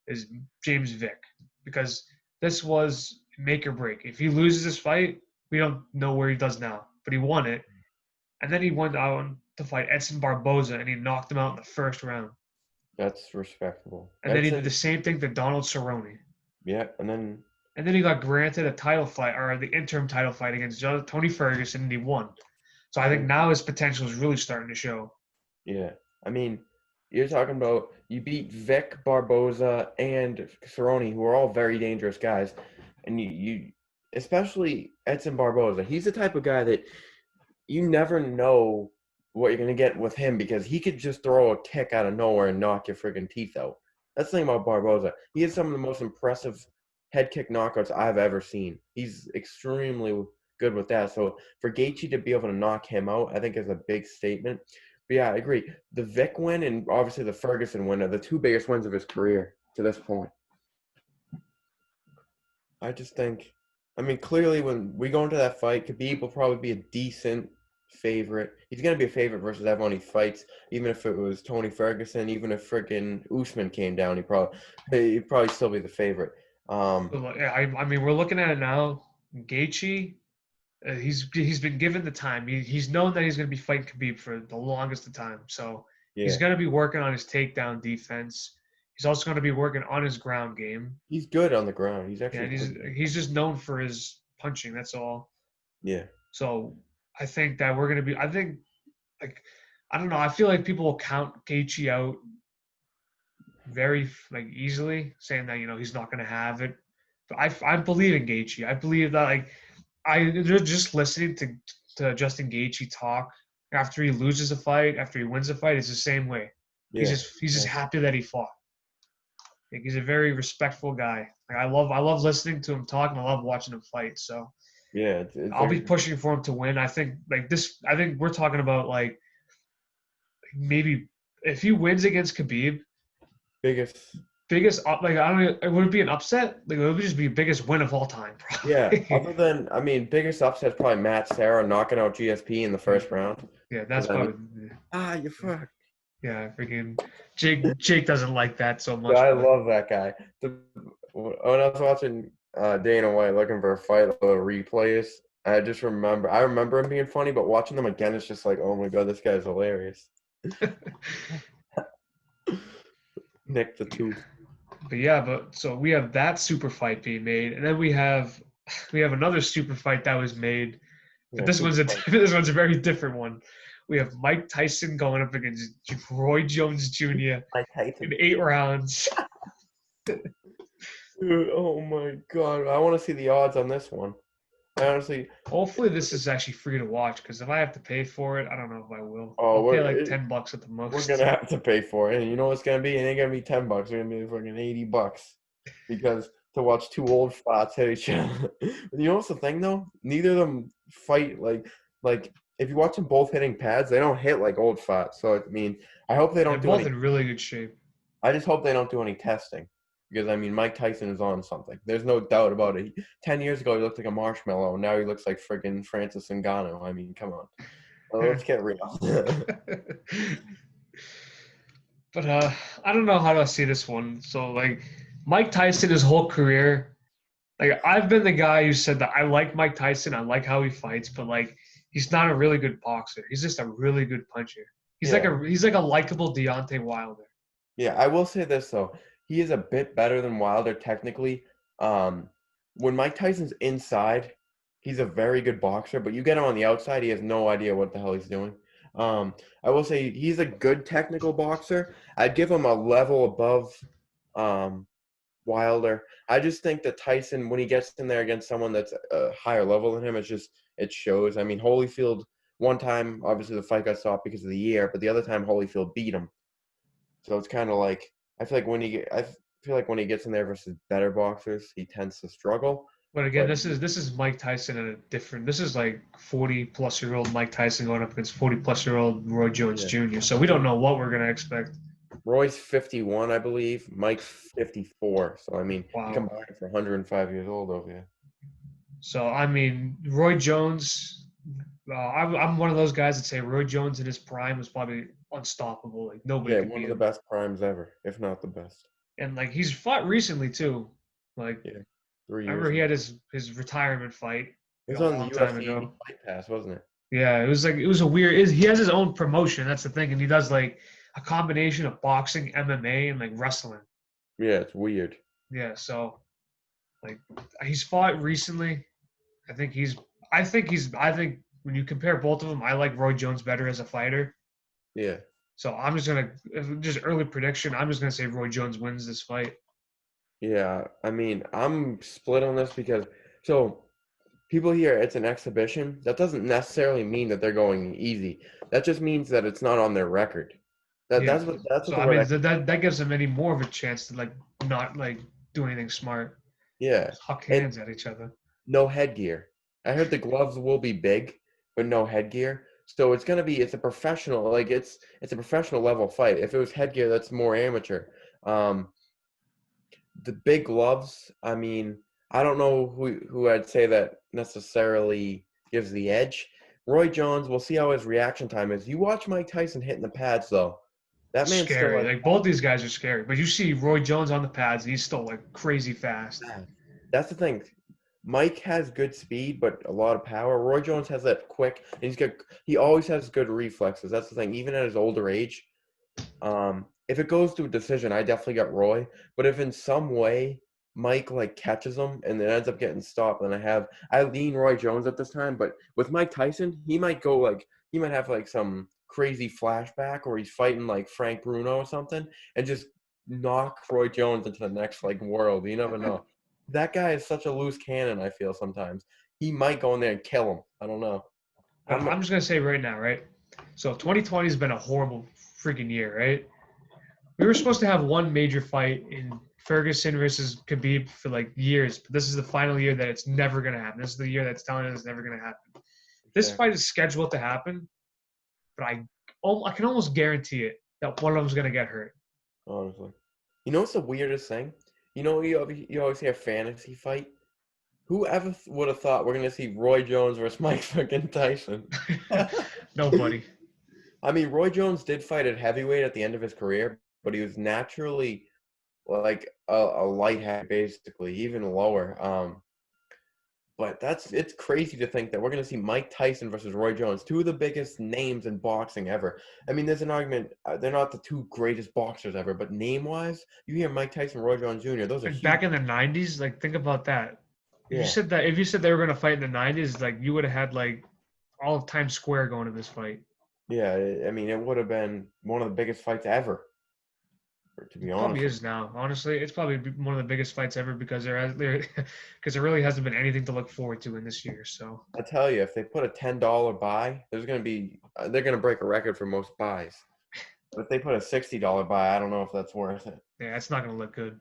is James Vick, because this was make or break. If he loses this fight, we don't know where he does now, but he won it. And then he went on to fight Edson Barboza, and he knocked him out in the first round. That's respectable. And then he did Edson, the same thing to Donald Cerrone. yeah, and then And then he got granted a title fight or the interim title fight against Tony Ferguson, and he won. So I think yeah, now his potential is really starting to show. yeah. I mean, you're talking about you beat Vic Barboza and Cerrone, who are all very dangerous guys, and you especially Edson Barboza. He's the type of guy that you never know what you're gonna get with him because he could just throw a kick out of nowhere and knock your friggin' teeth out. That's the thing about Barboza. He has some of the most impressive head kick knockouts I've ever seen. He's extremely good with that. So for Gaethje to be able to knock him out, I think is a big statement. But yeah, I agree. The Vic win and obviously the Ferguson win are the two biggest wins of his career to this point. I just think, I mean, clearly when we go into that fight, Khabib will probably be a decent favorite. He's gonna be a favorite versus everyone he fights. Even if it was Tony Ferguson, even if freaking Usman came down, he'd probably still be the favorite. Yeah, I mean, we're looking at it now. Gaethje, he's been given the time. He's known that he's going to be fighting Khabib for the longest of time. So he's Yeah, going to be working on his takedown defense. He's also going to be working on his ground game. he's good on the ground. He's Yeah, actually and pretty good. he's just known for his punching. That's all. Yeah, So I think that we're going to be. I think like I don't know. I feel like people will count Gaethje out very like easily, saying that he's not going to have it. But I believe in Gaethje. I believe that I just listening to Justin Gaethje talk after he loses a fight, after he wins a fight, it's the same way. He's yeah, just he's just happy that he fought. Like, he's a very respectful guy. Like, I love listening to him talk and I love watching him fight. So yeah. It's I'll be very pushing for him to win. I think like this. I think we're talking about like maybe if he wins against Khabib, biggest. biggest like I don't know, would it be an upset? Like, it would just be biggest win of all time, Yeah, probably. other than biggest upset's probably Matt Serra knocking out GSP in the Yeah, first round. yeah, that's Because probably you fuck. yeah. Freaking Jake doesn't like that so Yeah, much, I but love that guy. When I was watching Dana White looking for a fight, the replays, I remember him being funny, but watching them again, it's just like, oh my god, this guy's hilarious. Nick the Tooth. but yeah, but so we have that super fight being made, and then we have another super fight that was made, but Yeah, this super one's a fight. this one's a very different one. We have Mike Tyson going up against Roy Jones Jr. Mike in Tyson. 8 rounds. Dude, oh my god, I want to see the odds on this one. I honestly, Hopefully, this is actually free to watch because if I have to pay for it, I don't know if I will. oh, I'll pay like $10 at the we're most. gonna have to pay for it, and you know what's gonna be? It ain't gonna be $10. It's gonna be fucking $80 because to watch two old farts hit each other. You know what's the thing though? Neither of them fight like if you watch them both hitting pads, they don't hit like old farts. So I mean, I hope they They're don't do both any. in really good shape. I just hope they don't do any testing because Mike Tyson is on something. There's no doubt about it. 10 years ago, he looked like a marshmallow. Now he looks like friggin' Francis Ngannou. I mean, come on. Well, let's get real. But I don't know how to see this one. So like Mike Tyson, his whole career, like I've been the guy who said that I like Mike Tyson, I like how he fights, but like he's not a really good boxer. He's just a really good puncher. He's like Yeah. a likable Deontay Wilder. Yeah, I will say this though. He is a bit better than Wilder technically. Um, when Mike Tyson's inside, he's a very good boxer, but you get him on the outside, he has no idea what the hell he's doing. I will say he's a good technical boxer. I'd give him a level above um, Wilder. I just think that Tyson, when he gets in there against someone that's a higher level than him, it shows. I mean, Holyfield, one time, obviously the fight got stopped because of the year, but the other time Holyfield beat him. So it's kind of like I feel like when he gets in there versus better boxers, he tends to struggle. But again, But this is Mike Tyson at a different. This is like 40-plus-year-old Mike Tyson going up against 40-plus-year-old Roy Jones yeah, Jr. So we don't know what we're gonna expect. Roy's 51, I believe. Mike's 54. So I mean, you Wow. combine for 105 years old over here. So I mean, Roy Jones. I'm one of those guys that say Roy Jones in his prime was probably unstoppable. Like nobody Yeah, could one beat of the him. best primes ever, if not the best. And like he's fought recently too. Like Yeah, 3 years remember he ago. had his retirement fight It like was a on the long time UFC ago. Fight Pass, wasn't it? Yeah, it was a weird. He has his own promotion. That's the thing, and he does like a combination of boxing, MMA, and like wrestling. Yeah, it's weird. Yeah, so like he's fought recently. I think he's. I think when you compare both of them, I like Roy Jones better as a fighter. Yeah. So I'm just gonna just early prediction. I'm just gonna say Roy Jones wins this fight. Yeah, I'm split on this because so people hear it's an exhibition. That doesn't necessarily mean that they're going easy. That just means that it's not on their record. Yeah. That's what So the I word mean that gives him any more of a chance to like not like do anything smart. yeah. Just huck And hands at each other. no headgear. I heard the gloves will be big, but no headgear. So it's a professional it's a professional level fight. If it was headgear, that's more amateur. Um, the big gloves, I don't know who I'd say that necessarily gives the edge, Roy Jones, we'll see how his reaction time is. You watch Mike Tyson hitting the pads, though. That man still Scary. has Like both these guys are scary. But you see Roy Jones on the pads, he's still like crazy fast. that. That's the thing. Mike has good speed, but a lot of power. Roy Jones has that quick, and he always has good reflexes. That's the thing. Even at his older age, if it goes to a decision, I definitely got Roy. But if in some way Mike like catches him and then ends up getting stopped, then I lean Roy Jones at this time. But with Mike Tyson, he might have like some crazy flashback or he's fighting like Frank Bruno or something and just knock Roy Jones into the next like world. You never know. That guy is such a loose cannon, I feel sometimes. He might go in there and kill him. I don't know. I'm just gonna say right now, right? So 2020 has been a horrible freaking year, right? We were supposed to have one major fight in Ferguson versus Khabib for like years, but this is the final year that it's never gonna happen. This is the year that's telling us it's never gonna happen. This fight is scheduled to happen, but I can almost guarantee it that one of them's gonna get hurt. Honestly. You know what's the weirdest thing? You know, you always hear fantasy fight. Whoever would have thought we're gonna see Roy Jones versus Mike fucking Tyson? Nobody. I mean, Roy Jones did fight at heavyweight at the end of his career, but he was naturally like a light heavy, basically, even lower. But it's crazy to think that we're going to see Mike Tyson versus Roy Jones, two of the biggest names in boxing ever. I mean, there's an argument they're not the two greatest boxers ever, but name-wise, you hear Mike Tyson, Roy Jones Jr. Those are Like huge. back in the '90s, like think about that. Yeah. If you said they were gonna fight in the '90s, like you would have had like all of Times Square going to this fight. Yeah, I mean, it would have been one of the biggest fights ever, to be It honest. probably is now. Honestly, it's probably one of the biggest fights ever because because there really hasn't been anything to look forward to in this year. So I tell you, if they put a $10 buy, they're gonna break a record for most buys. But if they put a $60 buy, I don't know if that's worth it. yeah, it's not gonna look good.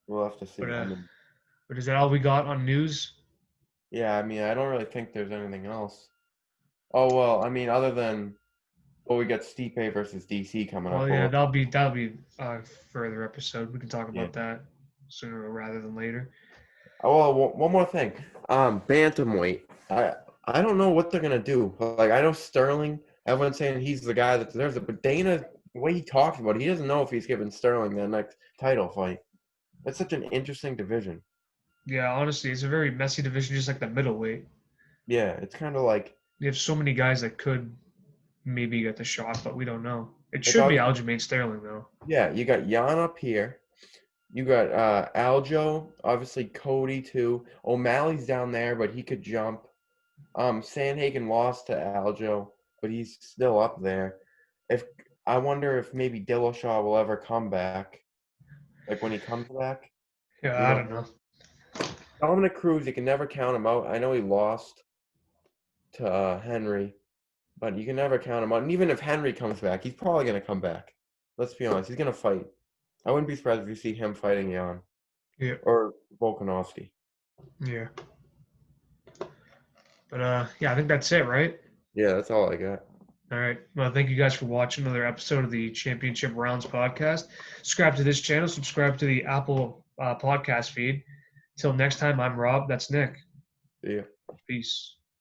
We'll have to see. But I mean, but is that all we got on news? yeah, I mean, I don't really think there's anything else. Oh well, I mean, other than we got Stipe versus DC coming up. Well, yeah, that'll be a further episode. We can talk Yeah. about that sooner rather than later. Oh well, one more thing. Bantamweight. I don't know what they're gonna do. Like I know Sterling. Everyone's saying he's the guy that deserves it, but Dana, the way he talks about it, he doesn't know if he's giving Sterling the next title fight. That's such an interesting division. Yeah, honestly, it's a very messy division, just like the middleweight. Yeah, it's kind of like You have so many guys that could maybe get the shot, but we don't know. It like should be Aljamain Sterling though. yeah. You got Jan up here. You got Aljo, obviously Cody too. O'Malley's down there, but he could jump. Sandhagen lost to Aljo, but he's still up there. If I wonder if maybe Dillashaw will ever come back, like when he comes back. Yeah, We I don't don't know. Dominic Cruz, you can never count him out. I know he lost to Henry, but you can never count him out. And even if Henry comes back, he's probably gonna come back. Let's be honest, he's gonna fight. I wouldn't be surprised if you see him fighting Jan. Yeah. Or Volkanovski. Yeah. But yeah, I think that's it, right? Yeah, that's all I got. All right. Well, thank you guys for watching another episode of the Championship Rounds podcast. Subscribe to this channel. Subscribe to the Apple podcast feed. Till next time, I'm Rob. That's Nick. See ya. Peace.